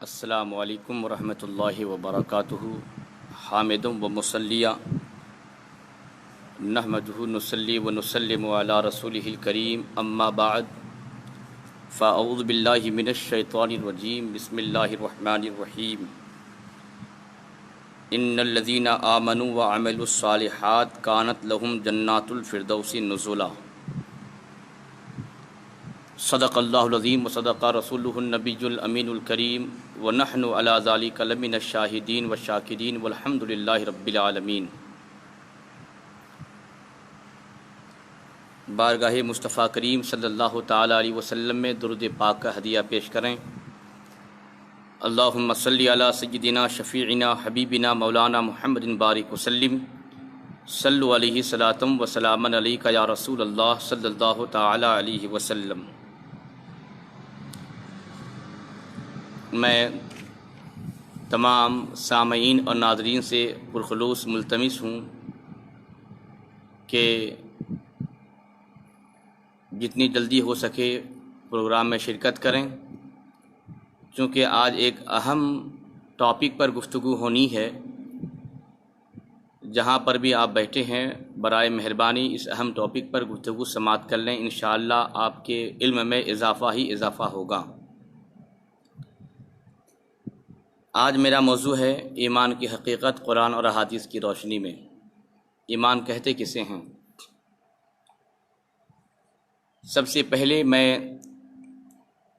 السلام علیکم ورحمۃ اللہ وبرکاتہ۔ حامد و مصلیہ نحمدہ نصلی و نسلم علی رسولہ الکریم، اما بعد فاعوذ باللہ من الشیطان الرجیم، بسم اللہ الرحمن الرحیم۔ ان الذین آمنوا وعملوا الصالحات کانت لہم جنات الفردوس نزلا۔ صدق اللہ العظیم و صدق رسولہ النبی الامین الکریم، ونحن علی ذلک لمن الشاہدین والشاکرین والحمد للہ رب العالمین۔ بارگاہ مصطفیٰ کریم صلی اللہ تعالیٰ علیہ وسلم میں درود پاک کا ہدیہ پیش کریں۔ اللہم صلی علی سیدنا شفیعنا حبیبنا مولانا محمد بارک وسلم، صلو علیہ صلاۃ و سلام علیک یا رسول اللہ صلی اللہ تعالیٰ علیہ وسلم۔ میں تمام سامعین اور ناظرین سے پرخلوص ملتمس ہوں کہ جتنی جلدی ہو سکے پروگرام میں شرکت کریں، چونکہ آج ایک اہم ٹاپک پر گفتگو ہونی ہے۔ جہاں پر بھی آپ بیٹھے ہیں برائے مہربانی اس اہم ٹاپک پر گفتگو سماعت کر لیں، انشاءاللہ آپ کے علم میں اضافہ ہی اضافہ ہوگا۔ آج میرا موضوع ہے ایمان کی حقیقت قرآن اور احادیث کی روشنی میں۔ ایمان کہتے کسے ہیں؟ سب سے پہلے میں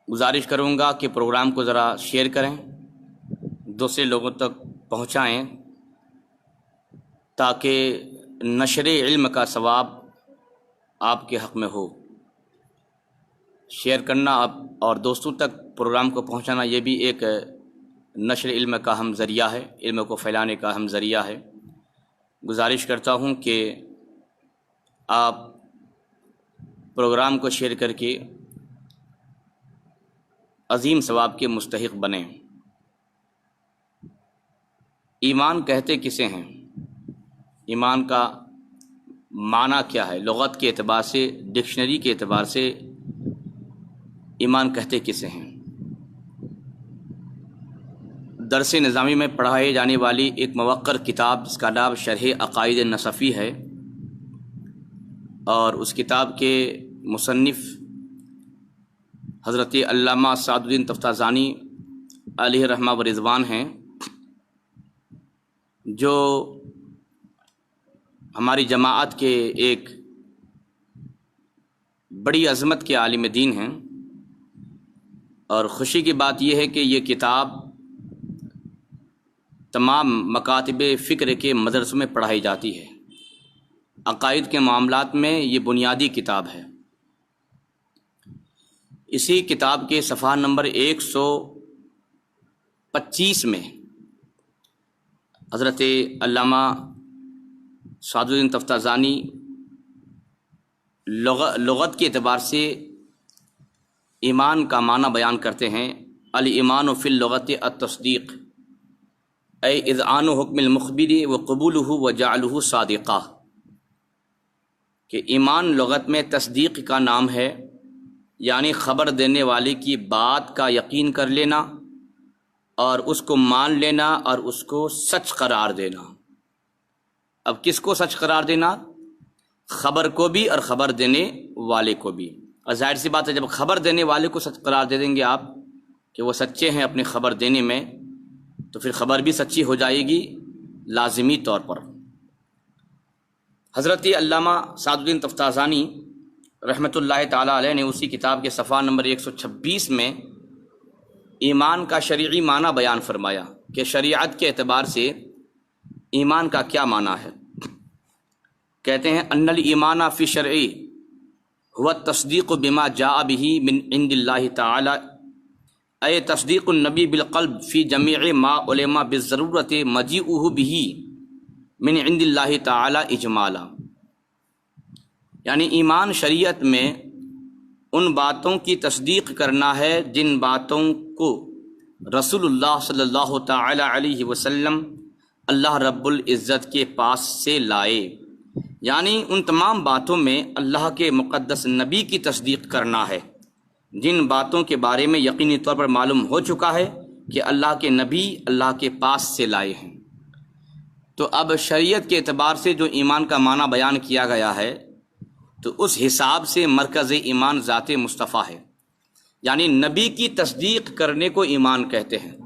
گزارش کروں گا کہ پروگرام کو ذرا شیئر کریں، دوسرے لوگوں تک پہنچائیں، تاکہ نشر علم کا ثواب آپ کے حق میں ہو۔ شیئر کرنا اور دوستوں تک پروگرام کو پہنچانا یہ بھی ایک نشر علم کا اہم ذریعہ ہے، علم کو پھیلانے کا اہم ذریعہ ہے۔ گزارش کرتا ہوں کہ آپ پروگرام کو شیئر کر کے عظیم ثواب کے مستحق بنیں۔ ایمان کہتے کسے ہیں؟ ایمان کا معنی کیا ہے؟ لغت کے اعتبار سے، ڈکشنری کے اعتبار سے ایمان کہتے کسے ہیں؟ درس نظامی میں پڑھائی جانے والی ایک موقر کتاب جس کا نام شرح عقائد نصفی ہے، اور اس کتاب کے مصنف حضرت علامہ سعد الدین تفتازانی علیہ رحمہ و رضوان ہیں، جو ہماری جماعت کے ایک بڑی عظمت کے عالم دین ہیں۔ اور خوشی کی بات یہ ہے کہ یہ کتاب تمام مکاتب فکر کے مدرسوں میں پڑھائی جاتی ہے۔ عقائد کے معاملات میں یہ بنیادی کتاب ہے۔ اسی کتاب کے صفحہ نمبر 125 میں حضرت علامہ سعد الدین تفتازانی لغت کے اعتبار سے ایمان کا معنی بیان کرتے ہیں۔ الایمان فی اللغت التصدیق، اے اذعان حکم المخبر و قبولہ و جعلہ صادقہ، کہ ایمان لغت میں تصدیق کا نام ہے، یعنی خبر دینے والے کی بات کا یقین کر لینا اور اس کو مان لینا اور اس کو سچ قرار دینا۔ اب کس کو سچ قرار دینا؟ خبر کو بھی اور خبر دینے والے کو بھی۔ اور ظاہر سی بات ہے جب خبر دینے والے کو سچ قرار دے دیں گے آپ کہ وہ سچے ہیں اپنی خبر دینے میں، تو پھر خبر بھی سچی ہو جائے گی لازمی طور پر۔ حضرت علامہ سعد الدین تفتازانی رحمۃ اللہ تعالیٰ علیہ نے اسی کتاب کے صفحہ نمبر 126 میں ایمان کا شرعی معنی بیان فرمایا کہ شریعت کے اعتبار سے ایمان کا کیا معنی ہے۔ کہتے ہیں ان الایمان فی شرعی هو التصدیق بما جاء به من عند اللہ تعالی، اے تصدیق النبی بالقلب فی جمیع ما علم بالضرورت مجیئہ به من عند اللہ تعالی اجمالا، یعنی ایمان شریعت میں ان باتوں کی تصدیق کرنا ہے جن باتوں کو رسول اللہ صلی اللہ تعالی علیہ وسلم اللہ رب العزت کے پاس سے لائے، یعنی ان تمام باتوں میں اللہ کے مقدس نبی کی تصدیق کرنا ہے جن باتوں کے بارے میں یقینی طور پر معلوم ہو چکا ہے کہ اللہ کے نبی اللہ کے پاس سے لائے ہیں۔ تو اب شریعت کے اعتبار سے جو ایمان کا معنی بیان کیا گیا ہے تو اس حساب سے مرکز ایمان ذات مصطفیٰ ہے، یعنی نبی کی تصدیق کرنے کو ایمان کہتے ہیں۔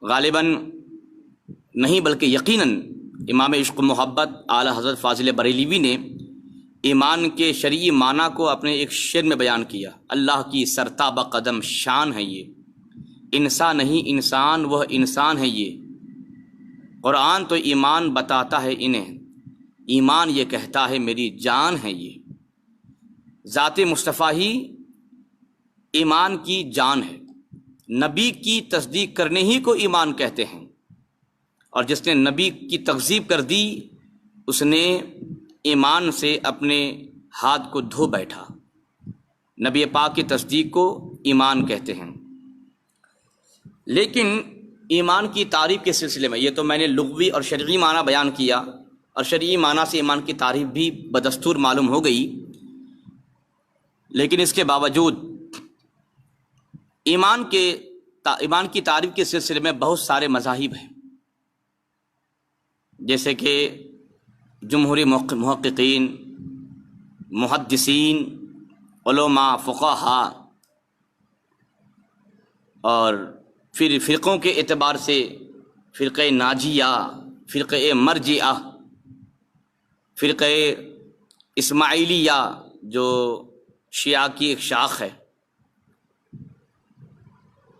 غالباً نہیں بلکہ یقیناً امام عشق و محبت اعلیٰ حضرت فاضل بریلوی نے ایمان کے شرعی معنی کو اپنے ایک شعر میں بیان کیا۔ اللہ کی سرتابہ قدم شان ہے یہ، انسان نہیں انسان وہ انسان ہے یہ، قرآن تو ایمان بتاتا ہے انہیں، ایمان یہ کہتا ہے میری جان ہے یہ۔ ذات مصطفیٰ ہی ایمان کی جان ہے، نبی کی تصدیق کرنے ہی کو ایمان کہتے ہیں، اور جس نے نبی کی تکذیب کر دی اس نے ایمان سے اپنے ہاتھ کو دھو بیٹھا۔ نبی پاک کی تصدیق کو ایمان کہتے ہیں۔ لیکن ایمان کی تعریف کے سلسلے میں، یہ تو میں نے لغوی اور شرعی معنی بیان کیا، اور شرعی معنی سے ایمان کی تعریف بھی بدستور معلوم ہو گئی، لیکن اس کے باوجود ایمان کی تعریف کے سلسلے میں بہت سارے مذاہب ہیں، جیسے کہ جمہوری محققین، محدثین، علماء، فقہاء، اور پھر فرقوں کے اعتبار سے فرقہ ناجیہ، فرقہ مرجئہ، فرقہ اسماعیلیہ جو شیعہ کی ایک شاخ ہے،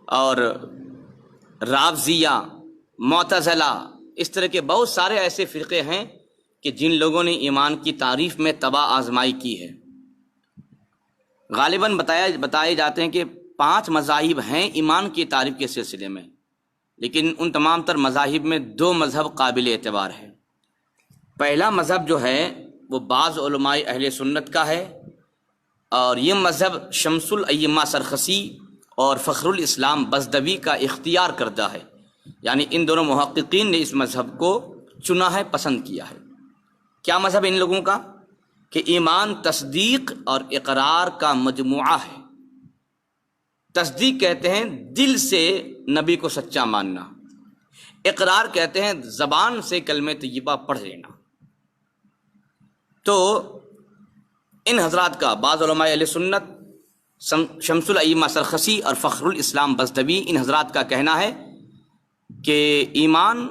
اور رافضیہ، معتزلہ، اس طرح کے بہت سارے ایسے فرقے ہیں کہ جن لوگوں نے ایمان کی تعریف میں تباہ آزمائی کی ہے۔ غالباً بتائے جاتے ہیں کہ 5 مذاہب ہیں ایمان کی تعریف کے سلسلے میں، لیکن ان تمام تر مذاہب میں 2 مذہب قابل اعتبار ہے۔ پہلا مذہب جو ہے وہ بعض علماء اہل سنت کا ہے، اور یہ مذہب شمس الائمہ سرخسی اور فخر الاسلام بزدوی کا اختیار کردہ ہے، یعنی ان دونوں محققین نے اس مذہب کو چنا ہے، پسند کیا ہے۔ کیا مذہب ان لوگوں کا؟ کہ ایمان تصدیق اور اقرار کا مجموعہ ہے۔ تصدیق کہتے ہیں دل سے نبی کو سچا ماننا، اقرار کہتے ہیں زبان سے کلمہ طیبہ پڑھ لینا۔ تو ان حضرات کا، بعض علماء اہل سنت، شمس الائمہ سرخسی اور فخر الاسلام بزدوی، ان حضرات کا کہنا ہے کہ ایمان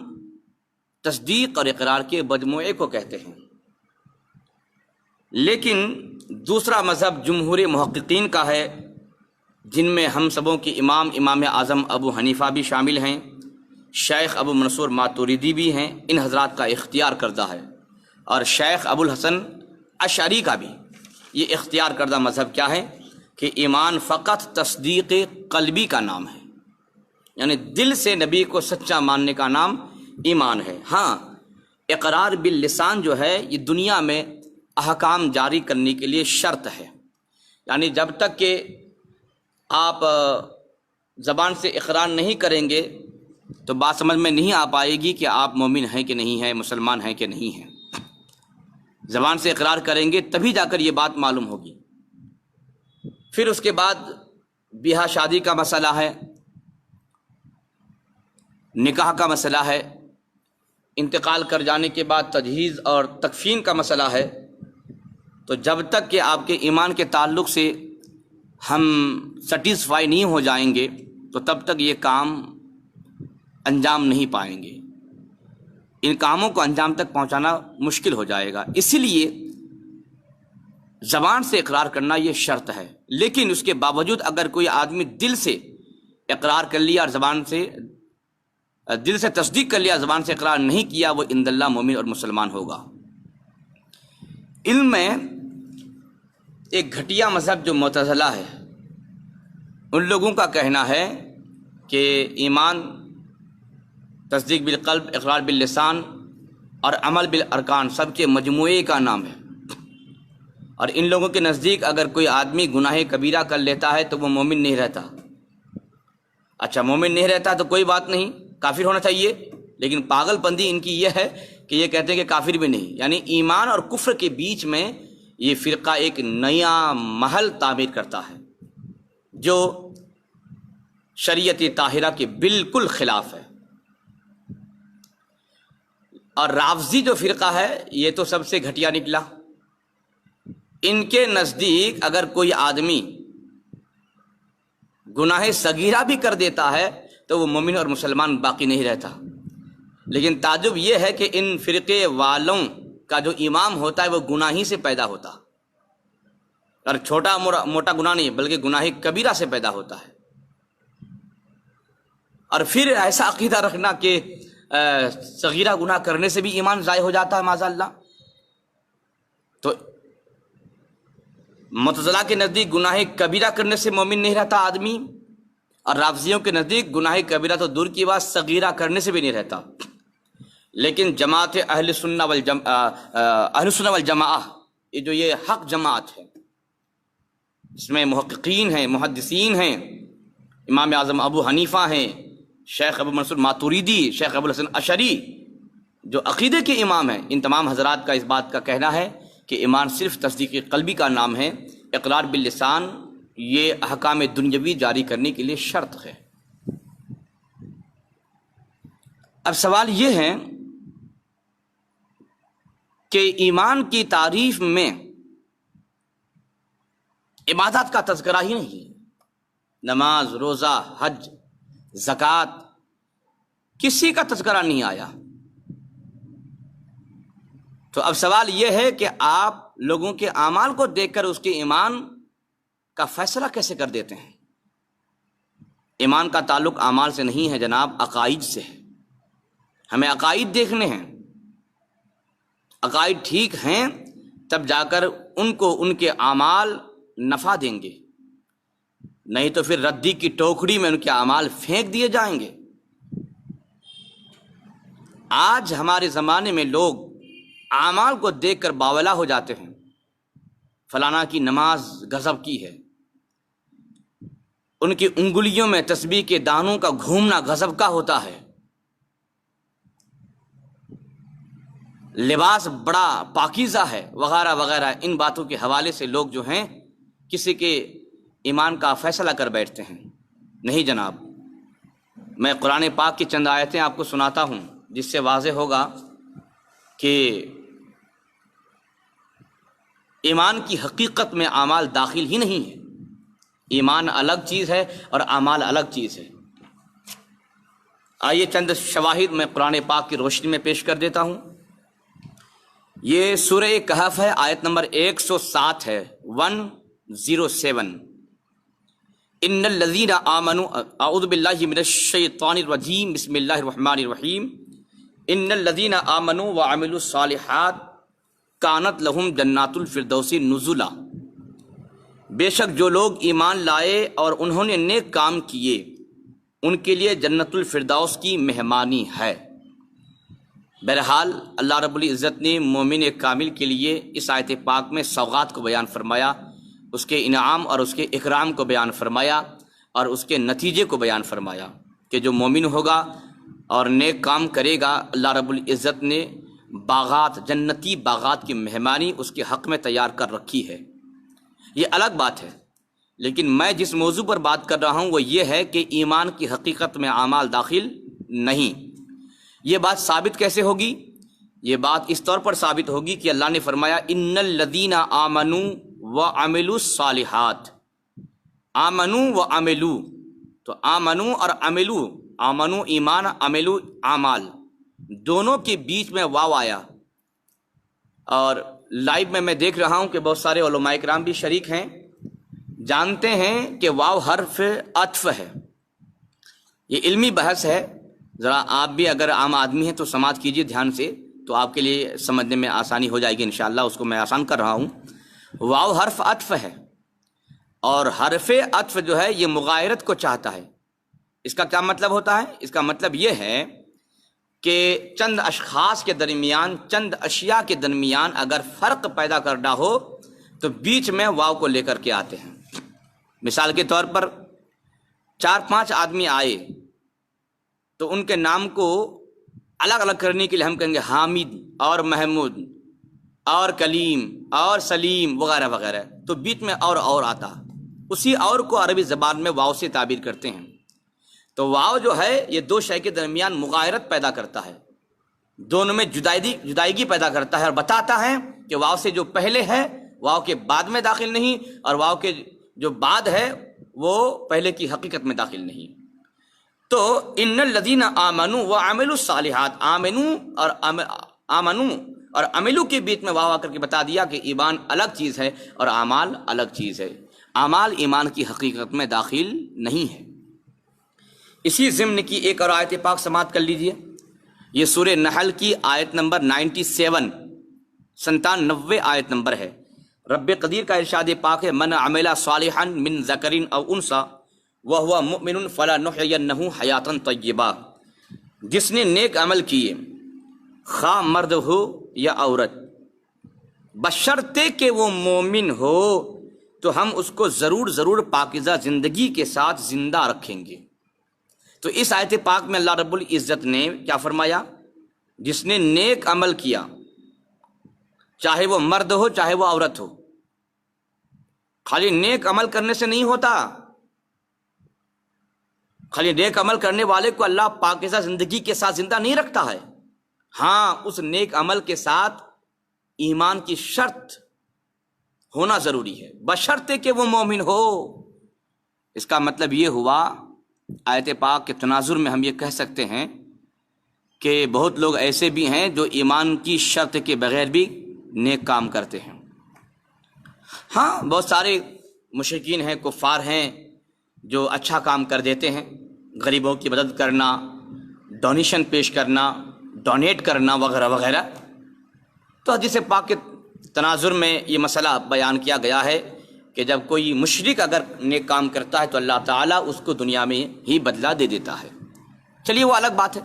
تصدیق اور اقرار کے مجموعے کو کہتے ہیں۔ لیکن دوسرا مذہب جمہور محققین کا ہے، جن میں ہم سبوں کی امام اعظم ابو حنیفہ بھی شامل ہیں، شیخ ابو منصور ماتوریدی بھی ہیں، ان حضرات کا اختیار کردہ ہے، اور شیخ ابو الحسن اشعری کا بھی یہ اختیار کردہ مذہب کیا ہے کہ ایمان فقط تصدیق قلبی کا نام ہے، یعنی دل سے نبی کو سچا ماننے کا نام ایمان ہے۔ ہاں، اقرار باللسان جو ہے یہ دنیا میں احکام جاری کرنے کے لیے شرط ہے، یعنی جب تک کہ آپ زبان سے اقرار نہیں کریں گے تو بات سمجھ میں نہیں آ پائے گی کہ آپ مومن ہیں کہ نہیں ہیں، مسلمان ہیں کہ نہیں ہیں۔ زبان سے اقرار کریں گے تبھی جا کر یہ بات معلوم ہوگی۔ پھر اس کے بعد بیاہ شادی کا مسئلہ ہے، نکاح کا مسئلہ ہے، انتقال کر جانے کے بعد تجہیز اور تکفین کا مسئلہ ہے۔ تو جب تک کہ آپ کے ایمان کے تعلق سے ہم سیٹسفائی نہیں ہو جائیں گے تو تب تک یہ کام انجام نہیں پائیں گے، ان کاموں کو انجام تک پہنچانا مشکل ہو جائے گا۔ اسی لیے زبان سے اقرار کرنا یہ شرط ہے، لیکن اس کے باوجود اگر کوئی آدمی دل سے اقرار کر لیا اور دل سے تصدیق کر لیا، زبان سے اقرار نہیں کیا، وہ عند اللہ مومن اور مسلمان ہوگا۔ علم میں ایک گھٹیا مذہب جو معتزلہ ہے، ان لوگوں کا کہنا ہے کہ ایمان تصدیق بالقلب، اقرار باللسان اور عمل بالارکان سب کے مجموعے کا نام ہے، اور ان لوگوں کے نزدیک اگر کوئی آدمی گناہ کبیرہ کر لیتا ہے تو وہ مومن نہیں رہتا۔ اچھا، مومن نہیں رہتا تو کوئی بات نہیں، کافر ہونا چاہیے، لیکن پاگل پندی ان کی یہ ہے کہ یہ کہتے ہیں کہ کافر بھی نہیں، یعنی ایمان اور کفر کے بیچ میں یہ فرقہ ایک نیا محل تعمیر کرتا ہے، جو شریعت طاہرہ کے بالکل خلاف ہے۔ اور رافضی جو فرقہ ہے یہ تو سب سے گھٹیا نکلا۔ ان کے نزدیک اگر کوئی آدمی گناہ صغیرہ بھی کر دیتا ہے تو وہ مومن اور مسلمان باقی نہیں رہتا۔ لیکن تعجب یہ ہے کہ ان فرقے والوں کا جو امام ہوتا ہے وہ گناہی سے پیدا ہوتا، اور چھوٹا موٹا گناہ نہیں بلکہ گناہ کبیرہ سے پیدا ہوتا ہے۔ اور پھر ایسا عقیدہ رکھنا کہ صغیرہ گناہ کرنے سے بھی ایمان ضائع ہو جاتا ہے معاذ اللہ۔ تو معتزلہ کے نزدیک گناہ کبیرہ کرنے سے مومن نہیں رہتا آدمی، اور رافضیوں کے نزدیک گناہ کبیرہ تو دور کی بات صغیرہ کرنے سے بھی نہیں رہتا۔ لیکن جماعت اہل سنہ والجماعہ یہ جو یہ حق جماعت ہے، اس میں محققین ہیں، محدثین ہیں، امام اعظم ابو حنیفہ ہیں، شیخ ابو منصور ماتوریدی، شیخ ابو الحسن اشعری جو عقیدے کے امام ہیں، ان تمام حضرات کا اس بات کا کہنا ہے کہ ایمان صرف تصدیق قلبی کا نام ہے، اقرار باللسان یہ احکام دنیاوی جاری کرنے کے لیے شرط ہے۔ اب سوال یہ ہے کہ ایمان کی تعریف میں عبادات کا تذکرہ ہی نہیں ہے، نماز، روزہ، حج، زکوٰۃ، کسی کا تذکرہ نہیں آیا۔ تو اب سوال یہ ہے کہ آپ لوگوں کے اعمال کو دیکھ کر اس کے ایمان کا فیصلہ کیسے کر دیتے ہیں؟ ایمان کا تعلق اعمال سے نہیں ہے جناب، عقائد سے ہے۔ ہمیں عقائد دیکھنے ہیں، عقائد ٹھیک ہیں تب جا کر ان کو ان کے اعمال نفع دیں گے، نہیں تو پھر ردی کی ٹوکری میں ان کے اعمال پھینک دیے جائیں گے۔ آج ہمارے زمانے میں لوگ اعمال کو دیکھ کر باولا ہو جاتے ہیں، فلانا کی نماز غضب کی ہے، ان کی انگلیوں میں تسبیح کے دانوں کا گھومنا غضب کا ہوتا ہے، لباس بڑا پاکیزہ ہے، وغیرہ وغیرہ۔ ان باتوں کے حوالے سے لوگ جو ہیں کسی کے ایمان کا فیصلہ کر بیٹھتے ہیں۔ نہیں جناب، میں قرآن پاک کی چند آیتیں آپ کو سناتا ہوں جس سے واضح ہوگا کہ ایمان کی حقیقت میں اعمال داخل ہی نہیں ہے۔ ایمان الگ چیز ہے اور اعمال الگ چیز ہے۔ آئیے چند شواہد میں قرآن پاک کی روشنی میں پیش کر دیتا ہوں۔ یہ سورہ کہف ہے، آیت نمبر 107 ہے، 107۔ ان الذین آمنوا، اعوذ باللہ من الشیطان الرجیم، بسم اللہ الرحمن الرحیم۔ ان الذین آمنوا وعملوا الصالحات کانت لہم جنات الفردوس نزلا۔ بے شک جو لوگ ایمان لائے اور انہوں نے نیک کام کیے ان کے لیے جنت الفردوس کی مہمانی ہے۔ بہرحال اللہ رب العزت نے مومن کامل کے لیے اس آیت پاک میں سوغات کو بیان فرمایا، اس کے انعام اور اس کے اکرام کو بیان فرمایا، اور اس کے نتیجے کو بیان فرمایا کہ جو مومن ہوگا اور نیک کام کرے گا، اللہ رب العزت نے باغات، جنتی باغات کی مہمانی اس کے حق میں تیار کر رکھی ہے۔ یہ الگ بات ہے، لیکن میں جس موضوع پر بات کر رہا ہوں وہ یہ ہے کہ ایمان کی حقیقت میں اعمال داخل نہیں۔ یہ بات ثابت کیسے ہوگی؟ یہ بات اس طور پر ثابت ہوگی کہ اللہ نے فرمایا ان الذین آمنوا وعملوا الصالحات۔ آمنوا وعملوا، تو آمنوا اور عملوا، آمنوا ایمان، عملوا اعمال، دونوں کے بیچ میں واو آیا۔ اور لائیو میں دیکھ رہا ہوں کہ بہت سارے علماء کرام بھی شریک ہیں، جانتے ہیں کہ واو حرف عطف ہے۔ یہ علمی بحث ہے، ذرا آپ بھی اگر عام آدمی ہیں تو سماعت کیجئے دھیان سے، تو آپ کے لیے سمجھنے میں آسانی ہو جائے گی انشاءاللہ۔ اس کو میں آسان کر رہا ہوں۔ واو حرف عطف ہے، اور حرف عطف جو ہے یہ مغایرت کو چاہتا ہے۔ اس کا کیا مطلب ہوتا ہے؟ اس کا مطلب یہ ہے کہ چند اشخاص کے درمیان، چند اشیاء کے درمیان اگر فرق پیدا کرنا ہو تو بیچ میں واو کو لے کر کے آتے ہیں۔ مثال کے طور پر 4-5 آدمی آئے تو ان کے نام کو الگ الگ کرنے کے لیے ہم کہیں گے حامد اور محمود اور کلیم اور سلیم وغیرہ وغیرہ، تو بیچ میں اور آتا، اسی اور کو عربی زبان میں واو سے تعبیر کرتے ہیں۔ تو واو جو ہے یہ دو شے کے درمیان مغایرت پیدا کرتا ہے، دونوں میں جدائیگی پیدا کرتا ہے، اور بتاتا ہے کہ واو سے جو پہلے ہے واو کے بعد میں داخل نہیں، اور واو کے جو بعد ہے وہ پہلے کی حقیقت میں داخل نہیں۔ تو ان الذین آمنوا وعملوا الصالحات، آمنو اور عملو کے بیچ میں واو آ کر کے بتا دیا کہ ایمان الگ چیز ہے اور اعمال الگ چیز ہے، اعمال ایمان کی حقیقت میں داخل نہیں ہے۔ اسی ضمن کی ایک اور آیت پاک سماعت کر لیجئے، یہ سورہ نحل کی آیت نمبر 97 آیت نمبر ہے۔ رب قدیر کا ارشاد پاک ہے، من عمل صالحا من ذکر او انثی وہو مؤمن فلنحینہ حیاتا طیبہ، جس نے نیک عمل کیے خواہ مرد ہو یا عورت، بشرطے کہ وہ مومن ہو تو ہم اس کو ضرور پاکیزہ زندگی کے ساتھ زندہ رکھیں گے۔ تو اس آیت پاک میں اللہ رب العزت نے کیا فرمایا؟ جس نے نیک عمل کیا، چاہے وہ مرد ہو چاہے وہ عورت ہو، خالی نیک عمل کرنے سے نہیں ہوتا، خالی نیک عمل کرنے والے کو اللہ پاکیزہ زندگی کے ساتھ زندہ نہیں رکھتا ہے، ہاں اس نیک عمل کے ساتھ ایمان کی شرط ہونا ضروری ہے، بشرطے کہ وہ مومن ہو۔ اس کا مطلب یہ ہوا آیت پاک کے تناظر میں ہم یہ کہہ سکتے ہیں کہ بہت لوگ ایسے بھی ہیں جو ایمان کی شرط کے بغیر بھی نیک کام کرتے ہیں۔ ہاں بہت سارے مشرکین ہیں، کفار ہیں جو اچھا کام کر دیتے ہیں، غریبوں کی مدد کرنا، ڈونیشن پیش کرنا، ڈونیٹ کرنا وغیرہ وغیرہ۔ تو حدیث پاک کے تناظر میں یہ مسئلہ بیان کیا گیا ہے کہ جب کوئی مشرک اگر نیک کام کرتا ہے تو اللہ تعالیٰ اس کو دنیا میں ہی بدلہ دے دیتا ہے، چلیے وہ الگ بات ہے۔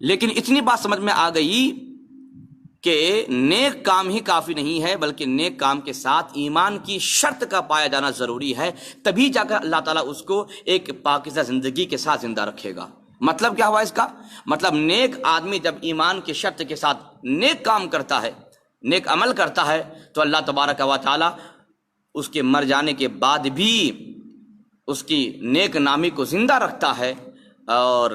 لیکن اتنی بات سمجھ میں آ گئی کہ نیک کام ہی کافی نہیں ہے، بلکہ نیک کام کے ساتھ ایمان کی شرط کا پایا جانا ضروری ہے، تبھی جا کر اللہ تعالیٰ اس کو ایک پاکیزہ زندگی کے ساتھ زندہ رکھے گا۔ مطلب کیا ہوا اس کا؟ مطلب نیک آدمی جب ایمان کی شرط کے ساتھ نیک کام کرتا ہے، نیک عمل کرتا ہے، تو اللہ تبارک و تعالیٰ اس کے مر جانے کے بعد بھی اس کی نیک نامی کو زندہ رکھتا ہے، اور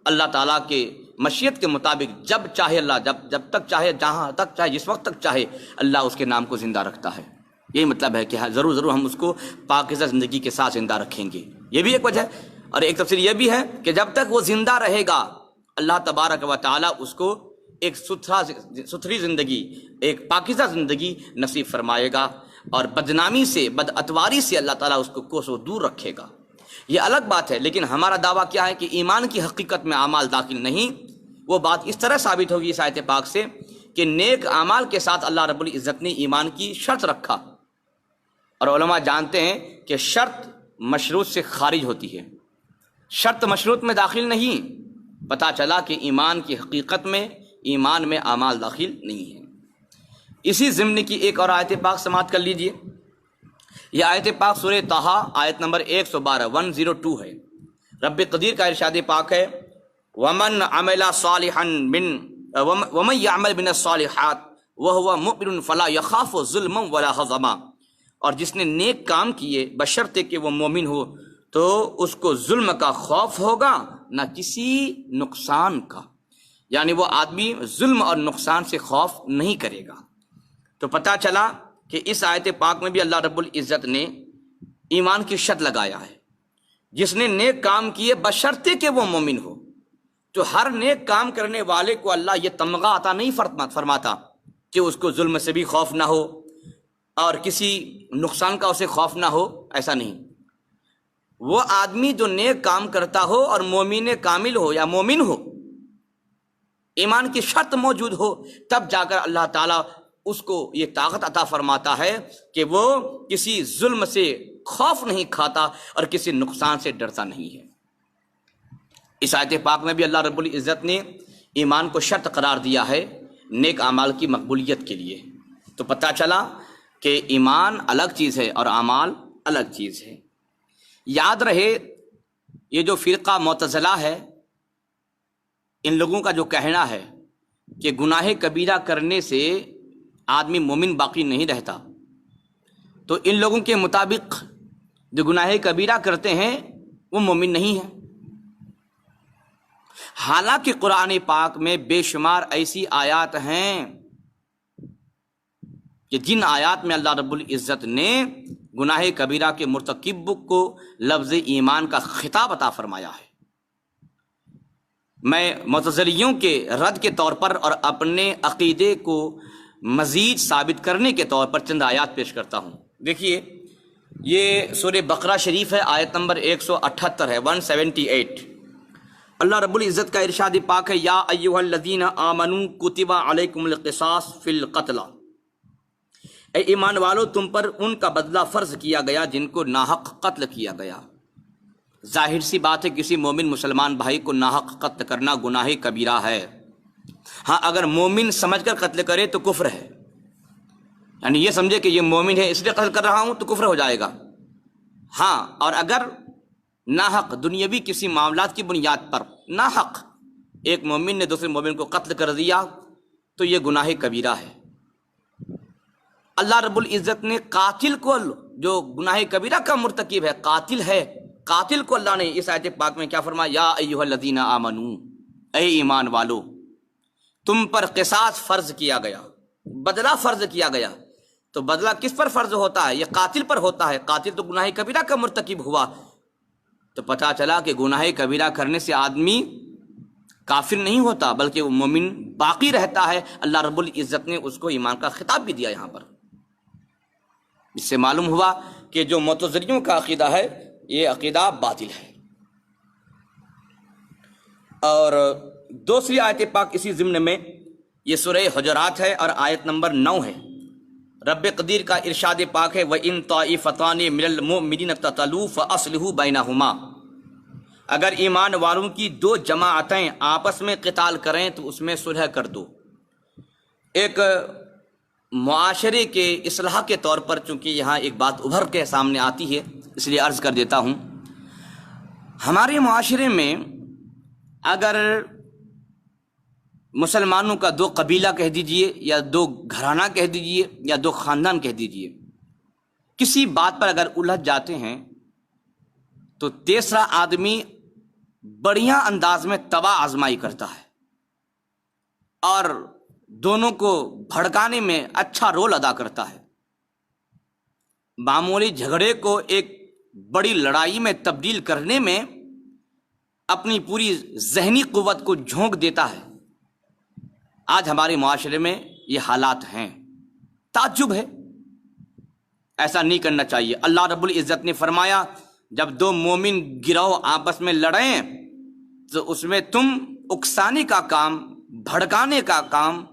اللہ تعالیٰ کے مشیت کے مطابق جب چاہے اللہ، جب تک چاہے، جہاں تک چاہے، جس وقت تک چاہے، اللہ اس کے نام کو زندہ رکھتا ہے۔ یہی مطلب ہے کہ ضرور ہم اس کو پاکیزہ زندگی کے ساتھ زندہ رکھیں گے، یہ بھی ایک وجہ ہے۔ اور ایک تفسیر یہ بھی ہے کہ جب تک وہ زندہ رہے گا اللہ تبارک و تعالیٰ اس کو ایک ستھری زندگی، ایک پاکیزہ زندگی نصیب فرمائے گا، اور بدنامی سے، بدعتواری سے اللہ تعالیٰ اس کو کوسوں دور رکھے گا۔ یہ الگ بات ہے، لیکن ہمارا دعویٰ کیا ہے کہ ایمان کی حقیقت میں اعمال داخل نہیں۔ وہ بات اس طرح ثابت ہوگی اس آیت پاک سے کہ نیک اعمال کے ساتھ اللہ رب العزت نے ایمان کی شرط رکھا، اور علماء جانتے ہیں کہ شرط مشروط سے خارج ہوتی ہے، شرط مشروط میں داخل نہیں۔ پتہ چلا کہ ایمان کی حقیقت میں، ایمان میں اعمال داخل نہیں ہیں۔ اسی ضمن کی ایک اور آیت پاک سماعت کر لیجئے، یہ آیت پاک سورہ طٰہٰ آیت نمبر 112 ہے۔ رب قدیر کا ارشاد پاک ہے، ومن عمل صالحا ومن يعمل من الصالحات وهو مؤمن فلا يخاف ظلما ولا هضما، اور جس نے نیک کام کیے بشرطے کہ وہ مومن ہو تو اس کو ظلم کا خوف ہوگا نہ کسی نقصان کا، یعنی وہ آدمی ظلم اور نقصان سے خوف نہیں کرے گا۔ تو پتہ چلا کہ اس آیت پاک میں بھی اللہ رب العزت نے ایمان کی شرط لگایا ہے، جس نے نیک کام کیے بشرطے کہ وہ مومن ہو۔ تو ہر نیک کام کرنے والے کو اللہ یہ تمغہ عطا نہیں فرماتا کہ اس کو ظلم سے بھی خوف نہ ہو اور کسی نقصان کا اسے خوف نہ ہو، ایسا نہیں۔ وہ آدمی جو نیک کام کرتا ہو اور مومن کامل ہو یا مومن ہو، ایمان کی شرط موجود ہو، تب جا کر اللہ تعالیٰ اس کو یہ طاقت عطا فرماتا ہے کہ وہ کسی ظلم سے خوف نہیں کھاتا اور کسی نقصان سے ڈرتا نہیں ہے۔ اس آیت پاک میں بھی اللہ رب العزت نے ایمان کو شرط قرار دیا ہے نیک اعمال کی مقبولیت کے لیے۔ تو پتہ چلا کہ ایمان الگ چیز ہے اور اعمال الگ چیز ہے۔ یاد رہے یہ جو فرقہ معتزلہ ہے، ان لوگوں کا جو کہنا ہے کہ گناہ کبیرہ کرنے سے آدمی مومن باقی نہیں رہتا، تو ان لوگوں کے مطابق جو گناہ کبیرہ کرتے ہیں وہ مومن نہیں ہیں، حالانکہ قرآن پاک میں بے شمار ایسی آیات ہیں کہ جن آیات میں اللہ رب العزت نے گناہ کبیرہ کے مرتکب کو لفظ ایمان کا خطاب عطا فرمایا ہے۔ میں معتزلیوں کے رد کے طور پر اور اپنے عقیدے کو مزید ثابت کرنے کے طور پر چند آیات پیش کرتا ہوں۔ دیکھیے، یہ سورہ بقرہ شریف ہے، آیت نمبر 178 ہے، 178۔ اللہ رب العزت کا ارشاد پاک ہے، یا ایھا الذین آمنوا کتب علیکم القصاص فی القتل، اے ایمان والو تم پر ان کا بدلہ فرض کیا گیا جن کو ناحق قتل کیا گیا۔ ظاہر سی بات ہے کسی مومن مسلمان بھائی کو ناحق قتل کرنا گناہ کبیرہ ہے۔ ہاں، اگر مومن سمجھ کر قتل کرے تو کفر ہے، یعنی یہ سمجھے کہ یہ مومن ہے اس لیے قتل کر رہا ہوں تو کفر ہو جائے گا۔ ہاں، اور اگر ناحق دنیاوی کسی معاملات کی بنیاد پر ناحق ایک مومن نے دوسرے مومن کو قتل کر دیا تو یہ گناہ کبیرہ ہے۔ اللہ رب العزت نے قاتل کو، جو گناہ کبیرہ کا مرتکب ہے، قاتل ہے، قاتل کو اللہ نے اس آیت پاک میں کیا فرمایا؟ یا ایھا الذین آمنو، اے ایمان والو تم پر قصاص فرض کیا گیا، بدلہ فرض کیا گیا۔ تو بدلہ کس پر فرض ہوتا ہے؟ یہ قاتل پر ہوتا ہے۔ قاتل تو گناہ کبیرہ کا مرتکب ہوا، تو پتہ چلا کہ گناہ کبیرہ کرنے سے آدمی کافر نہیں ہوتا بلکہ وہ مومن باقی رہتا ہے۔ اللہ رب العزت نے اس کو ایمان کا خطاب بھی دیا یہاں پر۔ اس سے معلوم ہوا کہ جو معتزلیوں کا عقیدہ ہے یہ عقیدہ باطل ہے۔ اور دوسری آیت پاک اسی ضمن میں، یہ سورہ حجرات ہے اور آیت نمبر 9 ہے۔ رب قدیر کا ارشاد پاک ہے، وَإِن طَائِفَتَانِ مِنَ الْمُؤْمِنِينَ اقْتَتَلُوا فَأَصْلِحُوا بَيْنَهُمَا، اگر ایمان والوں کی دو جماعتیں آپس میں قتال کریں تو اس میں صلح کر دو۔ ایک معاشرے کے اصلاح کے طور پر چونکہ یہاں ایک بات ابھر کے سامنے آتی ہے اس لیے عرض کر دیتا ہوں، ہمارے معاشرے میں اگر مسلمانوں کا دو قبیلہ کہہ دیجئے یا دو گھرانہ کہہ دیجئے یا دو خاندان کہہ دیجئے، کسی بات پر اگر الجھ جاتے ہیں تو تیسرا آدمی بڑھیا انداز میں تباہ آزمائی کرتا ہے اور دونوں کو بھڑکانے میں اچھا رول ادا کرتا ہے۔ معمولی جھگڑے کو ایک بڑی لڑائی میں تبدیل کرنے میں اپنی پوری ذہنی قوت کو جھونک دیتا ہے۔ آج ہمارے معاشرے میں یہ حالات ہیں، تعجب ہے، ایسا نہیں کرنا چاہیے۔ اللہ رب العزت نے فرمایا جب دو مومن گروہ آپس میں لڑیں تو اس میں تم اکسانے کا کام، بھڑکانے کا کام،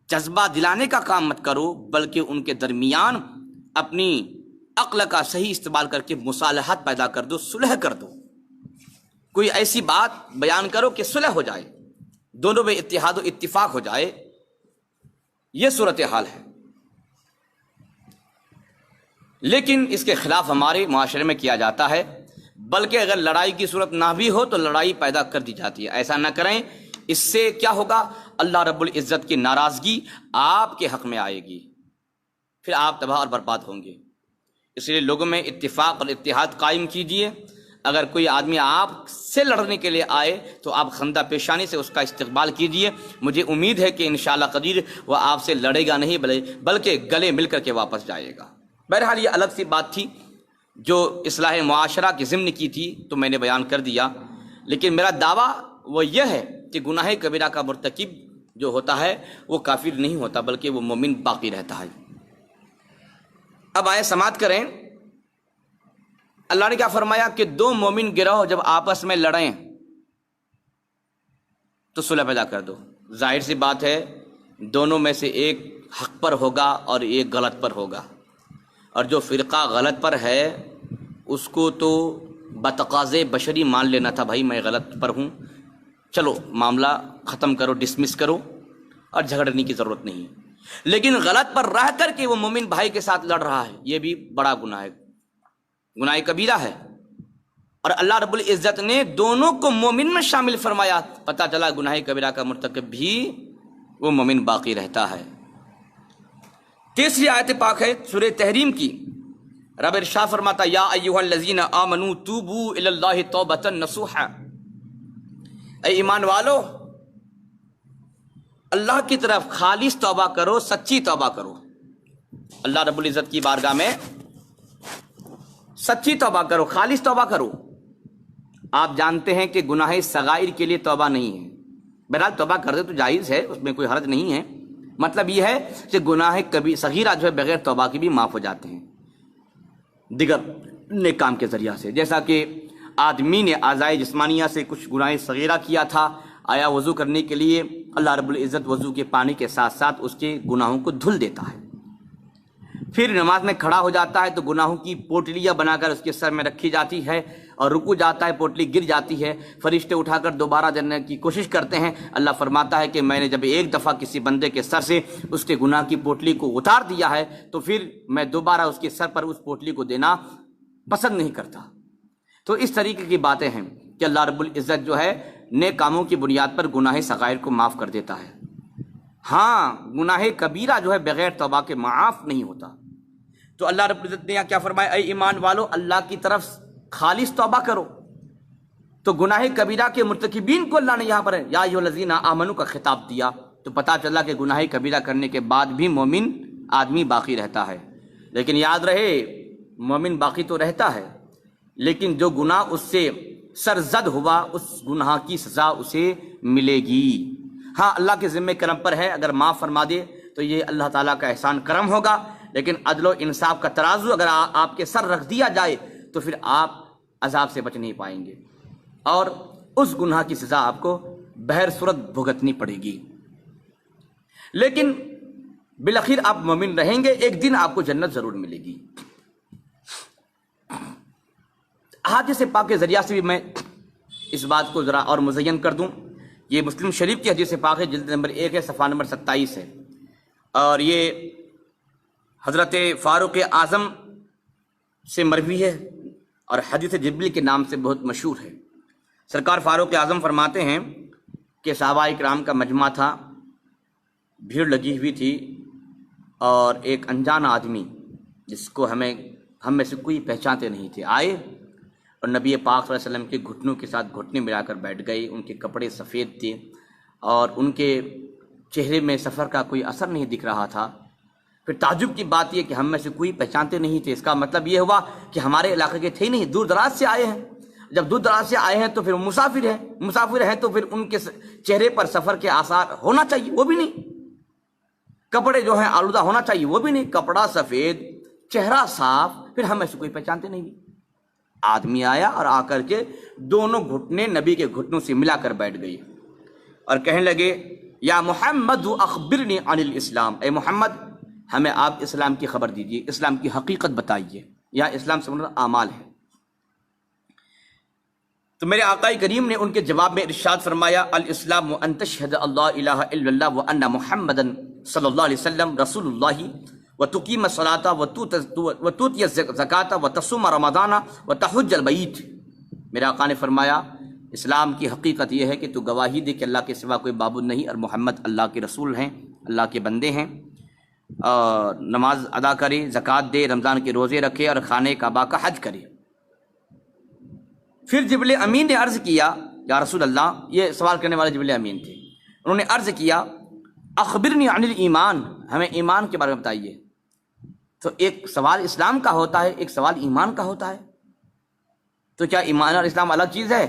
جذبہ دلانے کا کام مت کرو، بلکہ ان کے درمیان اپنی عقل کا صحیح استعمال کر کے مصالحت پیدا کر دو، صلح کر دو۔ کوئی ایسی بات بیان کرو کہ صلح ہو جائے، دونوں میں اتحاد و اتفاق ہو جائے۔ یہ صورتحال ہے، لیکن اس کے خلاف ہمارے معاشرے میں کیا جاتا ہے، بلکہ اگر لڑائی کی صورت نہ بھی ہو تو لڑائی پیدا کر دی جاتی ہے۔ ایسا نہ کریں، اس سے کیا ہوگا؟ اللہ رب العزت کی ناراضگی آپ کے حق میں آئے گی، پھر آپ تباہ اور برباد ہوں گے۔ اس لیے لوگوں میں اتفاق اور اتحاد قائم کیجیے۔ اگر کوئی آدمی آپ سے لڑنے کے لیے آئے تو آپ خندہ پیشانی سے اس کا استقبال کیجیے۔ مجھے امید ہے کہ انشاءاللہ قدیر وہ آپ سے لڑے گا نہیں بلکہ گلے مل کر کے واپس جائے گا۔ بہرحال یہ الگ سی بات تھی جو اصلاح معاشرہ کی ضمن کی تھی تو میں نے بیان کر دیا، لیکن میرا دعویٰ وہ یہ ہے کہ گناہ کبیرہ کا مرتکب جو ہوتا ہے وہ کافر نہیں ہوتا بلکہ وہ مومن باقی رہتا ہے۔ اب آئے سماعت کریں، اللہ نے کیا فرمایا کہ دو مومن گروہ جب آپس میں لڑیں تو صلح پیدا کر دو۔ ظاہر سی بات ہے دونوں میں سے ایک حق پر ہوگا اور ایک غلط پر ہوگا، اور جو فرقہ غلط پر ہے اس کو تو بتقاضے بشری مان لینا تھا، بھائی میں غلط پر ہوں، چلو معاملہ ختم کرو، ڈسمس کرو، اور جھگڑنے کی ضرورت نہیں۔ لیکن غلط پر رہ کر کے وہ مومن بھائی کے ساتھ لڑ رہا ہے، یہ بھی بڑا گناہ ہے، گناہ کبیرہ ہے۔ اور اللہ رب العزت نے دونوں کو مومن میں شامل فرمایا، پتہ چلا گناہ کبیرہ کا مرتکب بھی وہ مومن باقی رہتا ہے۔ تیسری آیت پاک ہے سورہ تحریم کی، رب ارشاد فرماتا یا ایھا الذین آمنوا توبوا الی اللہ توبۃ نصوحا، اے ایمان والو اللہ کی طرف خالص توبہ کرو، سچی توبہ کرو۔ اللہ رب العزت کی بارگاہ میں سچی توبہ کرو، خالص توبہ کرو۔ آپ جانتے ہیں کہ گناہ صغائر کے لیے توبہ نہیں ہے، بہرحال توبہ کر دے تو جائز ہے، اس میں کوئی حرج نہیں ہے۔ مطلب یہ ہے کہ گناہ صغیرہ جو ہے بغیر توبہ کے بھی معاف ہو جاتے ہیں دیگر نیک کام کے ذریعہ سے، جیسا کہ آدمی نے اعضائے جسمانیہ سے کچھ گناہ صغیرہ کیا تھا، آیا وضو کرنے کے لیے، اللہ رب العزت وضو کے پانی کے ساتھ ساتھ اس کے گناہوں کو دھل دیتا ہے۔ پھر نماز میں کھڑا ہو جاتا ہے تو گناہوں کی پوٹلیاں بنا کر اس کے سر میں رکھی جاتی ہے، اور رکو جاتا ہے، پوٹلی گر جاتی ہے، فرشتے اٹھا کر دوبارہ دینے کی کوشش کرتے ہیں۔ اللہ فرماتا ہے کہ میں نے جب ایک دفعہ کسی بندے کے سر سے اس کے گناہ کی پوٹلی کو اتار دیا ہے تو پھر میں دوبارہ اس کے سر پر اس پوٹلی کو دینا پسند نہیں کرتا۔ تو اس طریقے کی باتیں ہیں کہ اللہ رب العزت جو ہے نیک کاموں کی بنیاد پر گناہ صغائر کو معاف کر دیتا ہے۔ ہاں، گناہ کبیرہ جو ہے بغیر توبہ کے معاف نہیں ہوتا۔ تو اللہ رب العزت نے یہاں کیا فرمایا؟ اے ایمان والو اللہ کی طرف خالص توبہ کرو۔ تو گناہ کبیرہ کے مرتکبین کو اللہ نے یہاں پر یا ایھا الذین آمنوا کا خطاب دیا، تو پتہ چلا کہ گناہ کبیرہ کرنے کے بعد بھی مومن آدمی باقی رہتا ہے۔ لیکن یاد رہے، مومن باقی تو رہتا ہے، لیکن جو گناہ اس سے سرزد ہوا اس گناہ کی سزا اسے ملے گی۔ ہاں، اللہ کے ذمہ کرم پر ہے، اگر معاف فرما دے تو یہ اللہ تعالیٰ کا احسان کرم ہوگا، لیکن عدل و انصاف کا ترازو اگر آپ کے سر رکھ دیا جائے تو پھر آپ عذاب سے بچ نہیں پائیں گے، اور اس گناہ کی سزا آپ کو بہر صورت بھگتنی پڑے گی۔ لیکن بالآخر آپ مومن رہیں گے، ایک دن آپ کو جنت ضرور ملے گی۔ حدیث پاک کے ذریعہ سے بھی میں اس بات کو ذرا اور مزین کر دوں۔ یہ مسلم شریف کی حدیث پاک ہے، جلد نمبر 1 ہے، صفحہ نمبر 27 ہے، اور یہ حضرت فاروق اعظم سے مروی ہے اور حدیث جبریل کے نام سے بہت مشہور ہے۔ سرکار فاروق اعظم فرماتے ہیں کہ صحابہ کرام کا مجمع تھا، بھیڑ لگی ہوئی تھی، اور ایک انجان آدمی جس کو ہم میں سے کوئی پہچانتے نہیں تھے آئے، اور نبی پاک صلی اللہ علیہ وسلم کے گھٹنوں کے ساتھ گھٹنے ملا کر بیٹھ گئے۔ ان کے کپڑے سفید تھے اور ان کے چہرے میں سفر کا کوئی اثر نہیں دکھ رہا تھا۔ پھر تعجب کی بات یہ کہ ہم میں سے کوئی پہچانتے نہیں تھے، اس کا مطلب یہ ہوا کہ ہمارے علاقے کے تھے ہی نہیں، دور دراز سے آئے ہیں۔ جب دور دراز سے آئے ہیں تو پھر مسافر ہیں تو پھر ان کے چہرے پر سفر کے آثار ہونا چاہیے، وہ بھی نہیں۔ کپڑے جو ہیں آلودہ ہونا چاہیے، وہ بھی نہیں۔ کپڑا سفید، چہرہ صاف، پھر ہم میں سے کوئی پہچانتے نہیں بھی۔ آدمی آیا اور آ کر کے دونوں گھٹنے نبی کے گھٹنوں سے ملا کر بیٹھ گئی اور کہنے لگے، یا محمد اخبرنی عن الاسلام، اے محمد ہمیں آپ اسلام کی خبر دیجیے، اسلام کی حقیقت بتائیے۔ یا اسلام سے مراد اعمال ہے۔ تو میرے آقا کریم نے ان کے جواب میں ارشاد فرمایا، الاسلام ان تشہد اللہ الہ الا اللہ وان محمدا صلی اللہ علیہ وسلم رسول اللہ وتقیم الصلاۃ وتؤتی الزکاۃ وتصوم رمضان وتحج البیت۔ میرے آقا نے فرمایا اسلام کی حقیقت یہ ہے کہ تو گواہی دے کہ اللہ کے سوا کوئی معبود نہیں اور محمد اللہ کے رسول ہیں، اللہ کے بندے ہیں، اور نماز ادا کرے، زکوٰۃ دے، رمضان کے روزے رکھے اور خانہ کعبہ کا حج کرے۔ پھر جبریل امین نے عرض کیا، یا رسول اللہ، یہ سوال کرنے والے جبریل امین تھے، انہوں نے عرض کیا اخبرنی عن الایمان، ہمیں ایمان کے بارے میں بتائیے۔ تو ایک سوال اسلام کا ہوتا ہے، ایک سوال ایمان کا ہوتا ہے۔ تو کیا ایمان اور اسلام الگ چیز ہے؟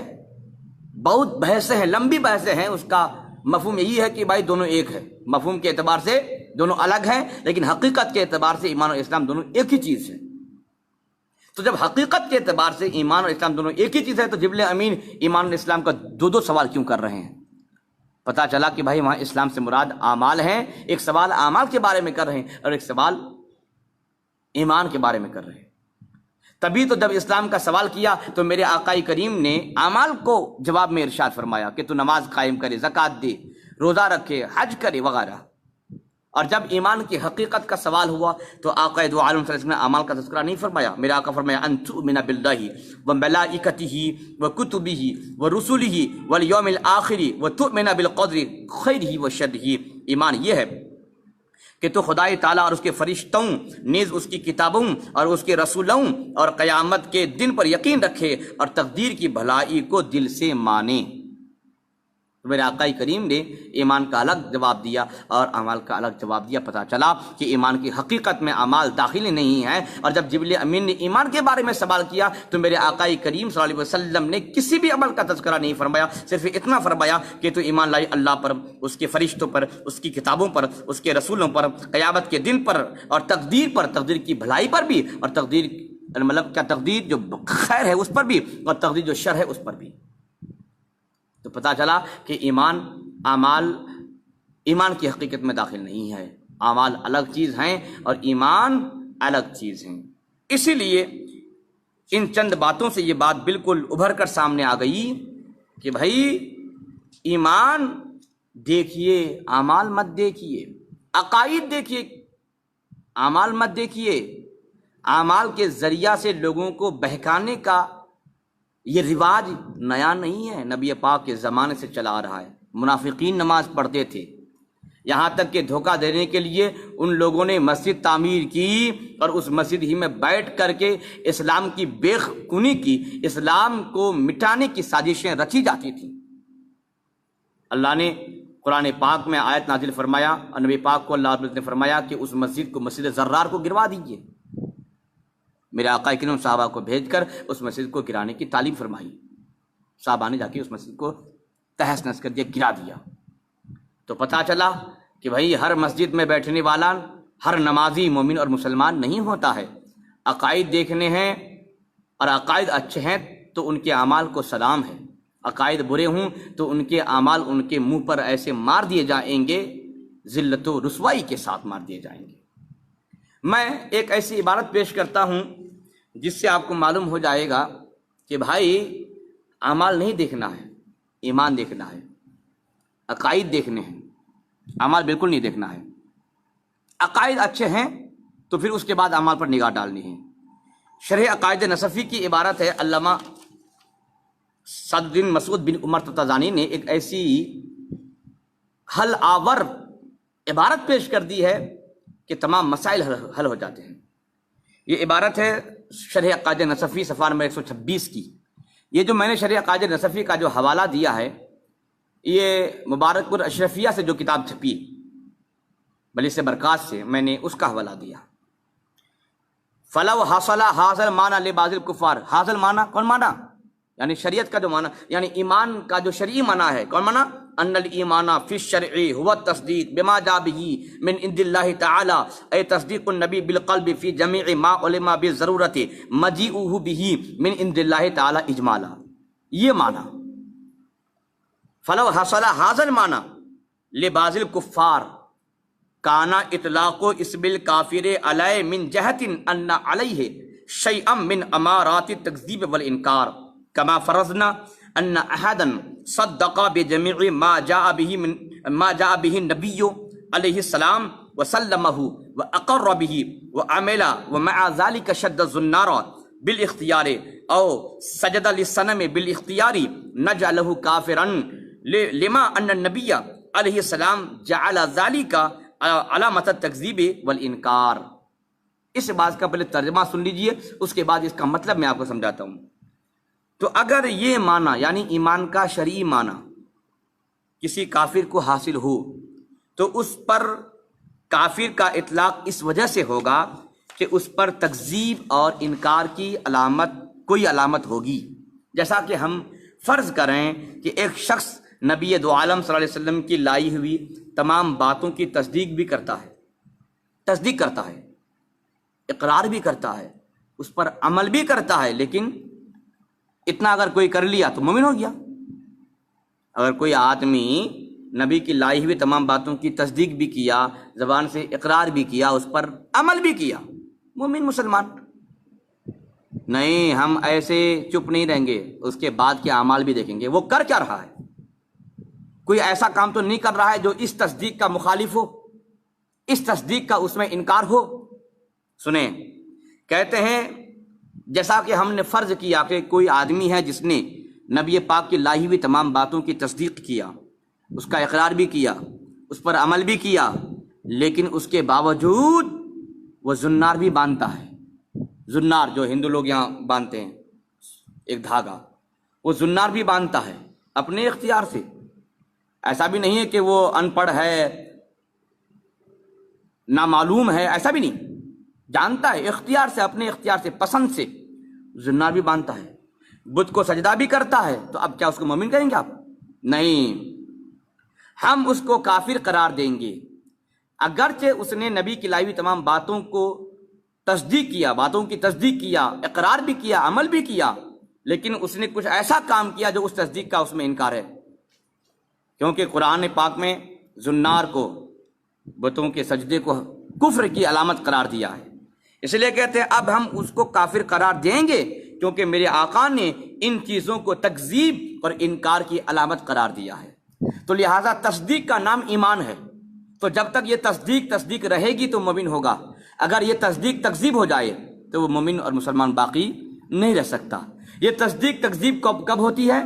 بہت بحثیں ہیں، لمبی بحثیں ہیں، اس کا مفہوم یہی ہے کہ بھائی دونوں ایک ہے، مفہوم کے اعتبار سے دونوں الگ ہیں، لیکن حقیقت کے اعتبار سے ایمان اور اسلام دونوں ایک ہی چیز ہے۔ تو جب حقیقت کے اعتبار سے ایمان اور اسلام دونوں ایک ہی چیز ہے تو جبریل امین ایمان اور اسلام کا دو سوال کیوں کر رہے ہیں؟ پتہ چلا کہ بھائی وہاں اسلام سے مراد اعمال ہیں، ایک سوال اعمال کے بارے میں کر رہے ہیں اور ایک سوال ایمان کے بارے میں کر رہے ہیں۔ تبھی تو جب اسلام کا سوال کیا تو میرے آقا کریم نے اعمال کو جواب میں ارشاد فرمایا کہ تو نماز قائم کرے، زکوٰۃ دے، روزہ رکھے، حج کرے وغیرہ۔ اور جب ایمان کی حقیقت کا سوال ہوا تو آقا دو عالم صلی اللہ علیہ وسلم نے اعمال کا تذکرہ نہیں فرمایا۔ میرا آقا فرمایا ان تؤمن باللہ وملائکتہ وکتبہ ورسلہ والیوم الآخر وتؤمن بالقدر خیرہ وشرہ۔ ایمان یہ ہے کہ تو خدائے تعالیٰ اور اس کے فرشتوں، نیز اس کی کتابوں اور اس کے رسولوں اور قیامت کے دن پر یقین رکھے اور تقدیر کی بھلائی کو دل سے مانے۔ تو میرے آقا کریم نے ایمان کا الگ جواب دیا اور اعمال کا الگ جواب دیا۔ پتہ چلا کہ ایمان کی حقیقت میں اعمال داخل نہیں ہیں۔ اور جب جبریل امین نے ایمان کے بارے میں سوال کیا تو میرے آقا کریم صلی اللہ علیہ وسلم نے کسی بھی عمل کا تذکرہ نہیں فرمایا، صرف اتنا فرمایا کہ تو ایمان لائی اللہ پر، اس کے فرشتوں پر، اس کی کتابوں پر، اس کے رسولوں پر، قیامت کے دن پر، اور تقدیر پر، تقدیر کی بھلائی پر بھی، اور تقدیر مطلب کیا، تقدیر جو خیر ہے اس پر بھی، اور تقدیر جو شر ہے اس پر بھی۔ تو پتہ چلا کہ اعمال ایمان کی حقیقت میں داخل نہیں ہے، اعمال الگ چیز ہیں اور ایمان الگ چیز ہیں۔ اسی لیے ان چند باتوں سے یہ بات بالکل ابھر کر سامنے آ گئی کہ بھائی ایمان دیکھیے، اعمال مت دیکھیے، عقائد دیکھیے، اعمال مت دیکھیے۔ اعمال کے ذریعہ سے لوگوں کو بہکانے کا یہ رواج نیا نہیں ہے، نبی پاک کے زمانے سے چلا آ رہا ہے۔ منافقین نماز پڑھتے تھے، یہاں تک کہ دھوکہ دینے کے لیے ان لوگوں نے مسجد تعمیر کی اور اس مسجد ہی میں بیٹھ کر کے اسلام کی بے خونی کی، اسلام کو مٹانے کی سازشیں رچی جاتی تھیں۔ اللہ نے قرآن پاک میں آیت نازل فرمایا اور نبی پاک کو اللہ نے فرمایا کہ اس مسجد کو، مسجد زرار کو گروا دیجیے۔ میرے آقا کریم صحابہ کو بھیج کر اس مسجد کو گرانے کی تعلیم فرمائی، صحابہ نے جا کے اس مسجد کو تہس نہس کر دیا، گرا دیا۔ تو پتہ چلا کہ بھائی ہر مسجد میں بیٹھنے والا ہر نمازی مومن اور مسلمان نہیں ہوتا ہے۔ عقائد دیکھنے ہیں اور عقائد اچھے ہیں تو ان کے اعمال کو سلام ہے، عقائد برے ہوں تو ان کے اعمال ان کے منہ پر ایسے مار دیے جائیں گے، ذلت و رسوائی کے ساتھ مار دیے جائیں گے۔ میں ایک ایسی عبارت پیش کرتا ہوں جس سے آپ کو معلوم ہو جائے گا کہ بھائی اعمال نہیں دیکھنا ہے، ایمان دیکھنا ہے، عقائد دیکھنے ہیں، اعمال بالکل نہیں دیکھنا ہے۔ عقائد اچھے ہیں تو پھر اس کے بعد اعمال پر نگاہ ڈالنی ہے۔ شرح عقائد نصفی کی عبارت ہے، علامہ سعد الدین مسعود بن عمر تطزانی نے ایک ایسی حل آور عبارت پیش کر دی ہے کہ تمام مسائل حل ہو جاتے ہیں۔ یہ عبارت ہے شرح عقائد نصفی صفحہ نمبر 126 کی۔ یہ جو میں نے شرح عقائد نصفی کا جو حوالہ دیا ہے، یہ مبارک پور اشرفیہ سے جو کتاب چھپی بلی سے برکات سے، میں نے اس کا حوالہ دیا۔ فلو حاصل حاصل معنی لبعض الکفار، حاصل معنی کون معنی؟ یعنی شریعت کا جو معنی، یعنی ایمان کا جو شرعی معنی ہے، کون معنی؟ ان الایمان فی الشرع هو التصدیق بما جاء به من عند اللہ تعالی، اے تصدیق النبی بالقلب فی جمیع ما علم بالضرورت مجیئه به من عند اللہ تعالی اجمالا۔ یہ معنی فلو حصل حاصل معنی لبعض الکفار کانا اطلاق اسم الکافر علیہ من جہت ان علیہ شیئا من امارات التکذیب والانکار، کما فرضنا ان احدا صدق بجميع ما جاء به النبي علیہ السلام وسلمه واقر به وعمل ومع ذلك شد الزنار بالاختیار او سجد للصنم بالاختیار نجعله كافرا لما ان النبي علیہ السلام جعل ذلك علامت التکذیب والانکار۔ اس بات کا پہلے ترجمہ سن لیجئے، اس کے بعد اس کا مطلب میں آپ کو سمجھاتا ہوں۔ تو اگر یہ معنی یعنی ایمان کا شرعی معنی کسی کافر کو حاصل ہو تو اس پر کافر کا اطلاق اس وجہ سے ہوگا کہ اس پر تکذیب اور انکار کی کوئی علامت ہوگی۔ جیسا کہ ہم فرض کریں کہ ایک شخص نبی دو عالم صلی اللہ علیہ وسلم کی لائی ہوئی تمام باتوں کی تصدیق بھی کرتا ہے، اقرار بھی کرتا ہے، اس پر عمل بھی کرتا ہے، لیکن اتنا اگر کوئی کر لیا تو مومن ہو گیا۔ اگر کوئی آدمی نبی کی لائی ہوئی تمام باتوں کی تصدیق بھی کیا، زبان سے اقرار بھی کیا، اس پر عمل بھی کیا، مومن مسلمان۔ نہیں، ہم ایسے چپ نہیں رہیں گے، اس کے بعد کے اعمال بھی دیکھیں گے، وہ کر کیا رہا ہے۔ کوئی ایسا کام تو نہیں کر رہا ہے جو اس تصدیق کا مخالف ہو، اس تصدیق کا اس میں انکار ہو۔ سنیں، کہتے ہیں جیسا کہ ہم نے فرض کیا کہ کوئی آدمی ہے جس نے نبی پاک کی لائی ہوئی تمام باتوں کی تصدیق کیا، اس کا اقرار بھی کیا، اس پر عمل بھی کیا، لیکن اس کے باوجود وہ زنار بھی باندھتا ہے۔ زنار جو ہندو لوگ یہاں باندھتے ہیں، ایک دھاگا، وہ زنار بھی باندھتا ہے اپنے اختیار سے، ایسا بھی نہیں ہے کہ وہ ان پڑھ ہے، نامعلوم ہے، ایسا بھی نہیں، جانتا ہے اختیار سے، اپنے اختیار سے، پسند سے زنار بھی باندھتا ہے، بت کو سجدہ بھی کرتا ہے، تو اب کیا اس کو مومن کہیں گے آپ؟ نہیں، ہم اس کو کافر قرار دیں گے اگرچہ اس نے نبی کی لائی ہوئی تمام باتوں کو تصدیق کیا، باتوں کی تصدیق کیا، اقرار بھی کیا، عمل بھی کیا، لیکن اس نے کچھ ایسا کام کیا جو اس تصدیق کا اس میں انکار ہے، کیونکہ قرآن پاک میں زنار کو، بتوں کے سجدے کو کفر کی علامت قرار دیا ہے، اس لیے کہتے ہیں اب ہم اس کو کافر قرار دیں گے کیونکہ میرے آقا نے ان چیزوں کو تکذیب اور انکار کی علامت قرار دیا ہے۔ تو لہٰذا تصدیق کا نام ایمان ہے، تو جب تک یہ تصدیق رہے گی تو مومن ہوگا، اگر یہ تصدیق تکذیب ہو جائے تو وہ مومن اور مسلمان باقی نہیں رہ سکتا۔ یہ تصدیق تکذیب کب ہوتی ہے؟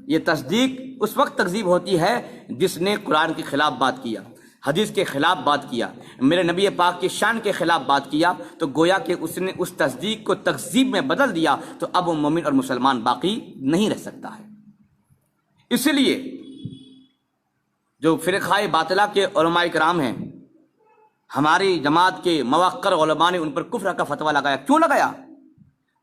یہ تصدیق اس وقت تکذیب ہوتی ہے جس نے قرآن کے خلاف بات کیا، حدیث کے خلاف بات کیا، میرے نبی پاک کی شان کے خلاف بات کیا، تو گویا کہ اس نے اس تصدیق کو تکذیب میں بدل دیا، تو اب وہ مومن اور مسلمان باقی نہیں رہ سکتا ہے۔ اس لیے جو فرقہ باطلہ کے علماء کرام ہیں، ہماری جماعت کے موقر علماء نے ان پر کفر کا فتویٰ لگایا۔ کیوں لگایا؟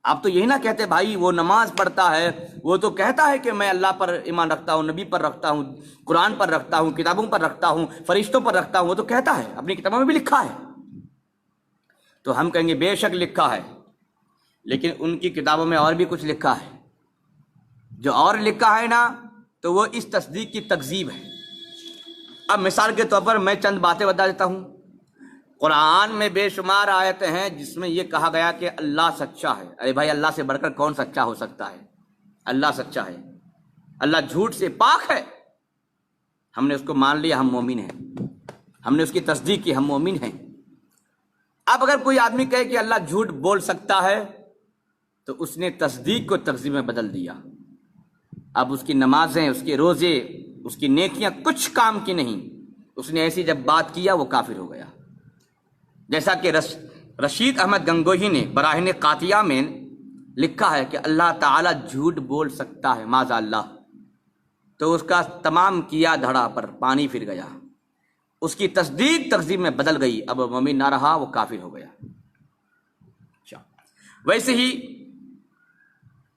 آپ تو یہی نہ کہتے بھائی وہ نماز پڑھتا ہے، وہ تو کہتا ہے کہ میں اللہ پر ایمان رکھتا ہوں، نبی پر رکھتا ہوں، قرآن پر رکھتا ہوں، کتابوں پر رکھتا ہوں، فرشتوں پر رکھتا ہوں، وہ تو کہتا ہے، اپنی کتابوں میں بھی لکھا ہے۔ تو ہم کہیں گے بے شک لکھا ہے، لیکن ان کی کتابوں میں اور بھی کچھ لکھا ہے، جو اور لکھا ہے نا تو وہ اس تصدیق کی تکذیب ہے۔ اب مثال کے طور پر میں چند باتیں بتا دیتا ہوں۔ قرآن میں بے شمار آیتیں ہیں جس میں یہ کہا گیا کہ اللہ سچا ہے۔ ارے بھائی، اللہ سے بڑھ کر کون سچا ہو سکتا ہے؟ اللہ سچا ہے، اللہ جھوٹ سے پاک ہے۔ ہم نے اس کو مان لیا، ہم مومن ہیں، ہم نے اس کی تصدیق کی، ہم مومن ہیں۔ اب اگر کوئی آدمی کہے کہ اللہ جھوٹ بول سکتا ہے تو اس نے تصدیق کو تکذیب میں بدل دیا۔ اب اس کی نمازیں، اس کے روزے، اس کی نیکیاں کچھ کام کی نہیں، اس نے ایسی جب بات کیا وہ کافر ہو گیا۔ جیسا کہ رشید احمد گنگوہی نے براہین قاطعہ میں لکھا ہے کہ اللہ تعالیٰ جھوٹ بول سکتا ہے معاذ اللہ، تو اس کا تمام کیا دھڑا پر پانی پھر گیا، اس کی تصدیق تکذیب میں بدل گئی، اب مومن نہ رہا، وہ کافر ہو گیا۔ ویسے ہی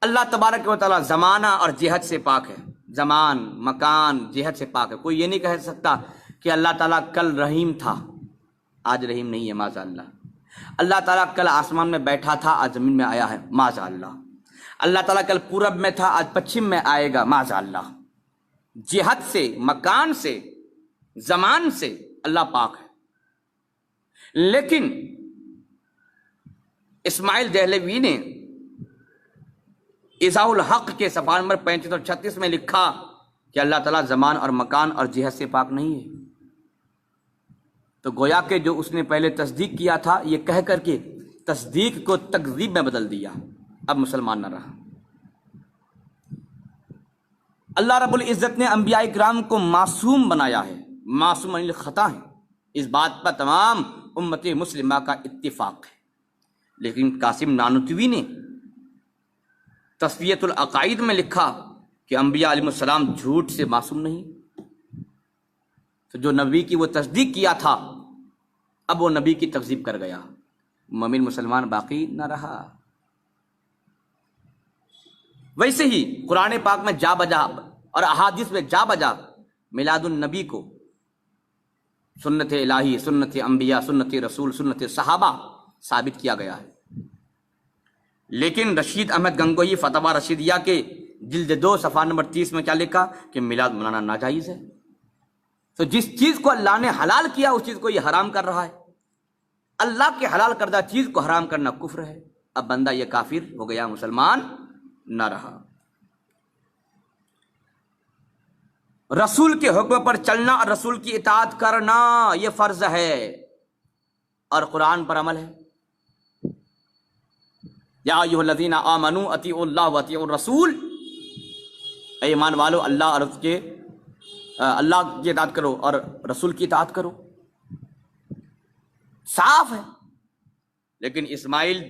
اللہ تبارک و تعالیٰ زمانہ اور جہت سے پاک ہے، زمان، مکان، جہت سے پاک ہے۔ کوئی یہ نہیں کہہ سکتا کہ اللہ تعالیٰ کل رحیم تھا آج رحیم نہیں ہے، معاذ اللہ۔ اللہ تعالیٰ کل آسمان میں بیٹھا تھا آج زمین میں آیا ہے، معاذ اللہ۔ اللہ تعالیٰ کل پورب میں تھا آج پچھم میں آئے گا، معاذ اللہ۔ جہت سے، مکان سے، زمان سے اللہ پاک ہے۔ لیکن اسماعیل دہلوی نے ایذاء الحق کے صفحہ نمبر 35 اور 36 میں لکھا کہ اللہ تعالیٰ زمان اور مکان اور جہت سے پاک نہیں ہے۔ تو گویا کہ جو اس نے پہلے تصدیق کیا تھا، یہ کہہ کر کے تصدیق کو تکذیب میں بدل دیا، اب مسلمان نہ رہا۔ اللہ رب العزت نے انبیاء کرام کو معصوم بنایا ہے، معصوم عن الخطا ہے، اس بات پر تمام امت مسلمہ کا اتفاق ہے۔ لیکن قاسم نانوتوی نے تصفیۃ العقائد میں لکھا کہ انبیاء علیہ السلام جھوٹ سے معصوم نہیں، تو جو نبی کی وہ تصدیق کیا تھا اب وہ نبی کی تکذیب کر گیا، مومن مسلمان باقی نہ رہا۔ ویسے ہی قرآن پاک میں جا بجا اور احادیث میں جا بجا میلاد النبی کو سنت الہی، سنت انبیاء، سنت رسول، سنت صحابہ ثابت کیا گیا ہے۔ لیکن رشید احمد گنگوہی فتویٰ رشیدیہ کے جلد 2 صفحہ نمبر 30 میں کیا لکھا کہ میلاد منانا ناجائز ہے۔ تو جس چیز کو اللہ نے حلال کیا اس چیز کو یہ حرام کر رہا ہے۔ اللہ کے حلال کردہ چیز کو حرام کرنا کفر ہے، اب بندہ یہ کافر ہو گیا، مسلمان نہ رہا۔ رسول کے حکم پر چلنا اور رسول کی اطاعت کرنا یہ فرض ہے اور قرآن پر عمل ہے۔ یا ایھا الذین آمنوا اطیعوا اللہ واطیعوا الرسول، اے ایمان والو اللہ اور اس کے اللہ کی اطاعت کرو اور رسول کی اطاعت کرو، صاف ہے۔ لیکن اسماعیل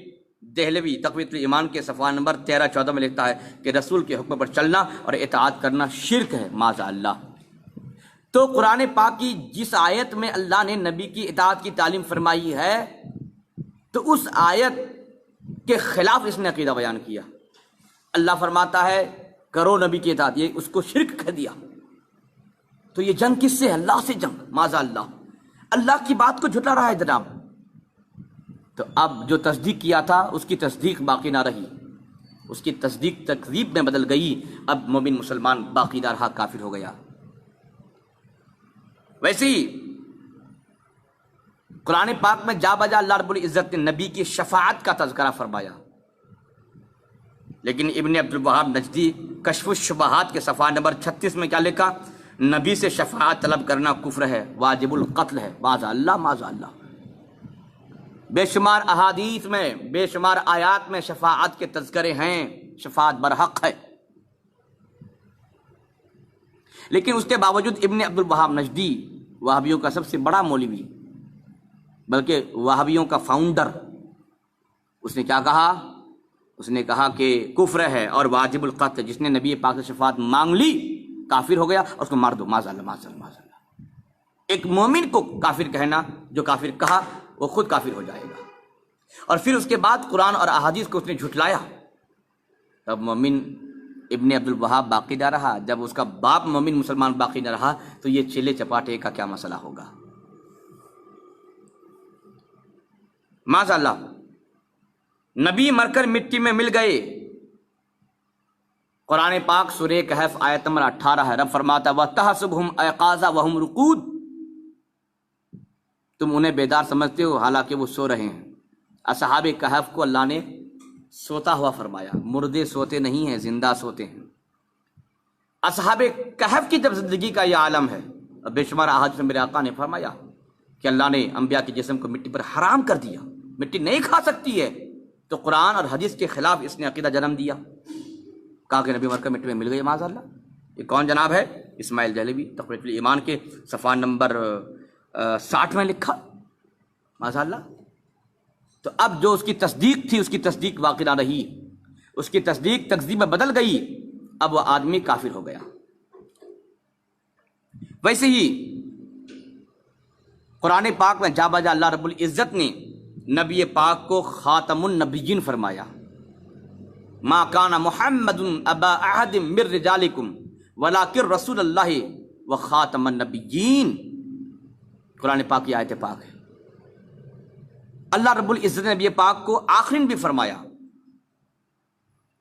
دہلوی تقویۃ الایمان کے صفحہ نمبر 13-14 میں لکھتا ہے کہ رسول کے حکم پر چلنا اور اطاعت کرنا شرک ہے، معاذ اللہ۔ تو قرآن پاک کی جس آیت میں اللہ نے نبی کی اطاعت کی تعلیم فرمائی ہے تو اس آیت کے خلاف اس نے عقیدہ بیان کیا۔ اللہ فرماتا ہے کرو نبی کی اطاعت، یہ اس کو شرک کہہ دیا۔ تو یہ جنگ کس سے ہے؟ اللہ سے جنگ، معاذ اللہ، اللہ کی بات کو جھٹلا رہا ہے جناب۔ تو اب جو تصدیق کیا تھا اس کی تصدیق باقی نہ رہی، اس کی تصدیق تکذیب میں بدل گئی۔ اب مومن مسلمان باقی نہ رہا، کافر ہو گیا۔ ویسے ہی قرآن پاک میں جا بجا اللہ رب العزت نے نبی کی شفاعت کا تذکرہ فرمایا، لیکن ابن عبد الوہاب نجدی کشف الشبہات کے صفحہ نمبر 36 میں کیا لکھا؟ نبی سے شفاعت طلب کرنا کفر ہے، واجب القتل ہے، معاذ اللہ معاذ اللہ۔ بے شمار احادیث میں، بے شمار آیات میں شفاعت کے تذکرے ہیں، شفاعت برحق ہے، لیکن اس کے باوجود ابن عبد الوہاب نجدی، وہابیوں کا سب سے بڑا مولوی، بلکہ وہابیوں کا فاؤنڈر، اس نے کیا کہا؟ اس نے کہا کہ کفر ہے اور واجب القتل، جس نے نبی پاک سے شفاعت مانگ لی کافر ہو گیا، اور اس کو مار دو، معاذ اللہ معاذ اللہ معاذ اللہ۔ ایک مومن کو کافر کہنا، جو کافر کہا وہ خود کافر ہو جائے گا۔ اور پھر اس کے بعد قرآن اور احادیث کو اس نے جھٹلایا، تب مومن ابن عبد الوہاب باقی نہ رہا۔ جب اس کا باپ مومن مسلمان باقی نہ رہا تو یہ چیلے چپاٹے کا کیا مسئلہ ہوگا؟ معاذ اللہ، نبی مر کر مٹی میں مل گئے۔ قرآن پاک سورہ کہف آیت نمبر 18 ہے، رب فرماتا وَتَحْسَبُهُمْ أَيْقَاظًا وَهُمْ رُقُودٌ، تم انہیں بیدار سمجھتے ہو حالانکہ وہ سو رہے ہیں۔ اصحاب کہف کو اللہ نے سوتا ہوا فرمایا، مردے سوتے نہیں ہیں، زندہ سوتے ہیں۔ اصحاب کہف کی جب زندگی کا یہ عالم ہے، بے شمار احادیث میں میرے آقا نے فرمایا کہ اللہ نے انبیاء کے جسم کو مٹی پر حرام کر دیا، مٹی نہیں کھا سکتی ہے، تو قرآن اور حدیث کے خلاف اس نے عقیدہ جنم دیا، کہا کہ نبی مر کر مٹی میں مل گئی، معاذ اللہ۔ یہ کون جناب ہے؟ اسماعیل جہلوی، تقویۃ الایمان کے صفحہ نمبر 60 میں لکھا، معاذ اللہ۔ تو اب جو اس کی تصدیق تھی اس کی تصدیق واقع نہ رہی، اس کی تصدیق تکذیب میں بدل گئی، اب وہ آدمی کافر ہو گیا۔ ویسے ہی قرآن پاک میں جا بجا اللہ رب العزت نے نبی پاک کو خاتم النبیین فرمایا، ما کان محمد ابا احد من رجالکم ولکن رسول اللہ و خاتم النبیین، قرآن پاک کی آیت پاک ہے۔ اللہ رب العزت نے نبی پاک کو آخری نبی فرمایا،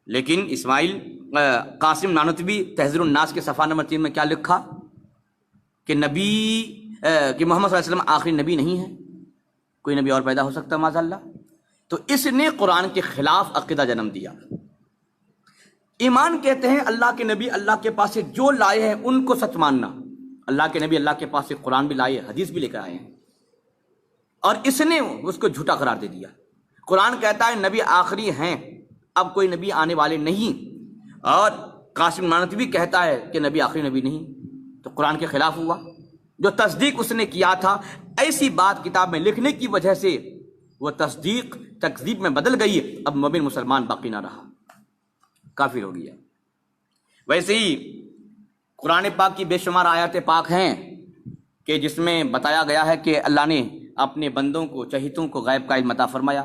لیکن اسماعیل قاسم نانوتوی تحذیر الناس کے صفحہ نمبر 3 میں کیا لکھا کہ نبی کہ محمد صلی اللہ علیہ وسلم آخری نبی نہیں ہے، کوئی نبی اور پیدا ہو سکتا ہے، معاذ اللہ۔ تو اس نے قرآن کے خلاف عقیدہ جنم دیا۔ ایمان کہتے ہیں اللہ کے نبی اللہ کے پاس سے جو لائے ہیں ان کو سچ ماننا۔ اللہ کے نبی اللہ کے پاس سے قرآن بھی لائے، حدیث بھی لے کر آئے ہیں، اور اس نے اس کو جھوٹا قرار دے دیا۔ قرآن کہتا ہے نبی آخری ہیں، اب کوئی نبی آنے والے نہیں، اور قاسم نانوتوی کہتا ہے کہ نبی آخری نبی نہیں، تو قرآن کے خلاف ہوا۔ جو تصدیق اس نے کیا تھا، ایسی بات کتاب میں لکھنے کی وجہ سے وہ تصدیق تکذیب میں بدل گئی، اب مومن مسلمان باقی نہ رہا، کافر ہو گیا۔ ویسے ہی قرآن پاک کی بے شمار آیات پاک ہیں کہ جس میں بتایا گیا ہے کہ اللہ نے اپنے بندوں کو، چہیتوں کو غیب کا علم عطا فرمایا،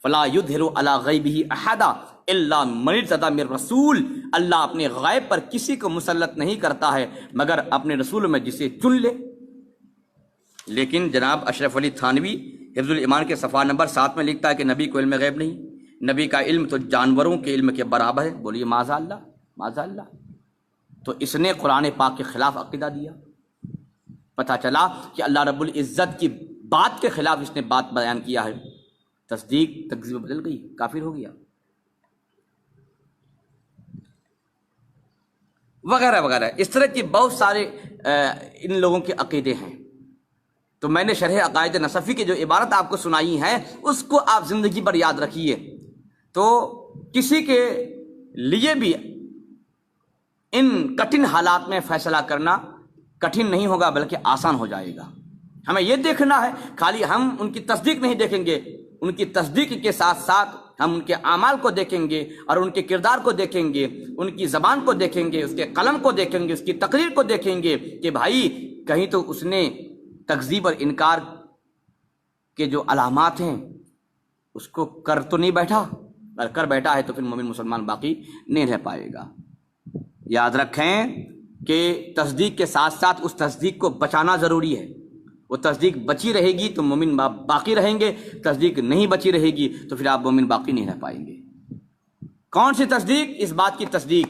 فلا یظہر علی غیبہ احدا الا من ارتضی من رسول، اللہ اپنے غیب پر کسی کو مسلط نہیں کرتا ہے مگر اپنے رسول میں جسے چن لے۔ لیکن جناب اشرف علی تھانوی حفظ الایمان کے صفحہ نمبر 7 میں لکھتا ہے کہ نبی کو علم غیب نہیں، نبی کا علم تو جانوروں کے علم کے برابر ہے۔ بولیے معاذ اللہ معاذ اللہ۔ تو اس نے قرآن پاک کے خلاف عقیدہ دیا۔ پتہ چلا کہ اللہ رب العزت کی بات کے خلاف اس نے بات بیان کیا ہے، تصدیق تکذیب بدل گئی، کافر ہو گیا، وغیرہ وغیرہ۔ اس طرح کی بہت سارے ان لوگوں کے عقیدے ہیں۔ تو میں نے شرح عقائد نصفی کی جو عبارت آپ کو سنائی ہے اس کو آپ زندگی پر یاد رکھیے، تو کسی کے لیے بھی ان کٹھن حالات میں فیصلہ کرنا کٹھن نہیں ہوگا بلکہ آسان ہو جائے گا۔ ہمیں یہ دیکھنا ہے، خالی ہم ان کی تصدیق نہیں دیکھیں گے، ان کی تصدیق کے ساتھ ساتھ ہم ان کے اعمال کو دیکھیں گے اور ان کے کردار کو دیکھیں گے، ان کی زبان کو دیکھیں گے، اس کے قلم کو دیکھیں گے، اس کی تقریر کو دیکھیں گے کہ بھائی کہیں تو اس نے تکذیب اور انکار کے جو علامات ہیں اس کو کر تو نہیں بیٹھا، اگر کر بیٹھا ہے تو پھر مومن مسلمان باقی نہیں رہ پائے گا۔ یاد رکھیں کہ تصدیق کے ساتھ ساتھ اس تصدیق کو بچانا ضروری ہے۔ وہ تصدیق بچی رہے گی تو مومن باقی رہیں گے، تصدیق نہیں بچی رہے گی تو پھر آپ مومن باقی نہیں رہ پائیں گے۔ کون سی تصدیق؟ اس بات کی تصدیق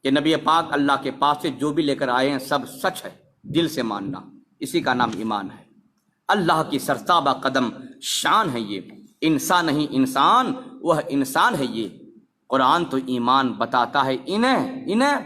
کہ نبی پاک اللہ کے پاس سے جو بھی لے کر آئے ہیں سب سچ ہے، دل سے ماننا، اسی کا نام ایمان ہے۔ اللہ کی سرتابہ قدم شان ہے یہ، انسان نہیں انسان، وہ انسان ہے یہ۔ قرآن تو ایمان بتاتا ہے انہیں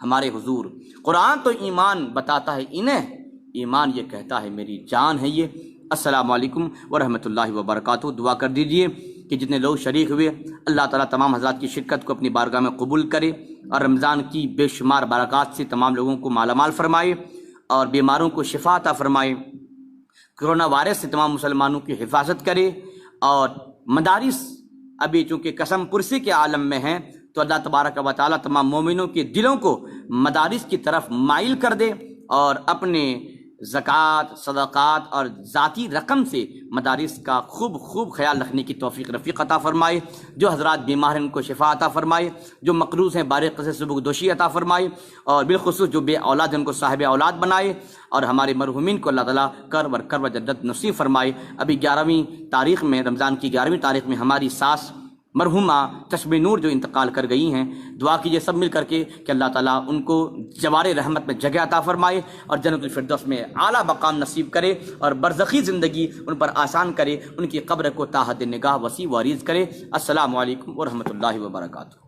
ہمارے حضور، قرآن تو ایمان بتاتا ہے انہیں، ایمان یہ کہتا ہے میری جان ہے یہ۔ السلام علیکم ورحمۃ اللہ وبرکاتہ۔ دعا کر دیجئے کہ جتنے لوگ شریک ہوئے اللہ تعالیٰ تمام حضرات کی شرکت کو اپنی بارگاہ میں قبول کرے اور رمضان کی بے شمار برکات سے تمام لوگوں کو مالا مال فرمائے اور بیماروں کو شفا عطا فرمائے، کرونا وائرس سے تمام مسلمانوں کی حفاظت کرے، اور مدارس ابھی چونکہ قسم پرسی کے عالم میں ہیں تو اللہ تبارک و تعالیٰ تمام مومنوں کے دلوں کو مدارس کی طرف مائل کر دے اور اپنے زکوٰۃ، صدقات اور ذاتی رقم سے مدارس کا خوب خیال رکھنے کی توفیق رفیق عطا فرمائے۔ جو حضرات بیمار ہیں ان کو شفا عطا فرمائے، جو مقروض ہیں بارق سے سبکدوشی عطا فرمائے، اور بالخصوص جو بے اولاد ہیں ان کو صاحب اولاد بنائے، اور ہمارے مرحومین کو اللہ تعالیٰ کر و جدت نصیب فرمائے۔ ابھی 11ویں تاریخ میں، رمضان کی 11ویں تاریخ میں ہماری ساس مرحومہ چشم نور جو انتقال کر گئی ہیں، دعا کیجئے سب مل کر کے کہ اللہ تعالیٰ ان کو جوار رحمت میں جگہ عطا فرمائے اور جنت الفردوس میں اعلیٰ مقام نصیب کرے اور برزخی زندگی ان پر آسان کرے، ان کی قبر کو تا حد نگاہ وسیع و عریض کرے۔ السلام علیکم ورحمۃ اللہ وبرکاتہ۔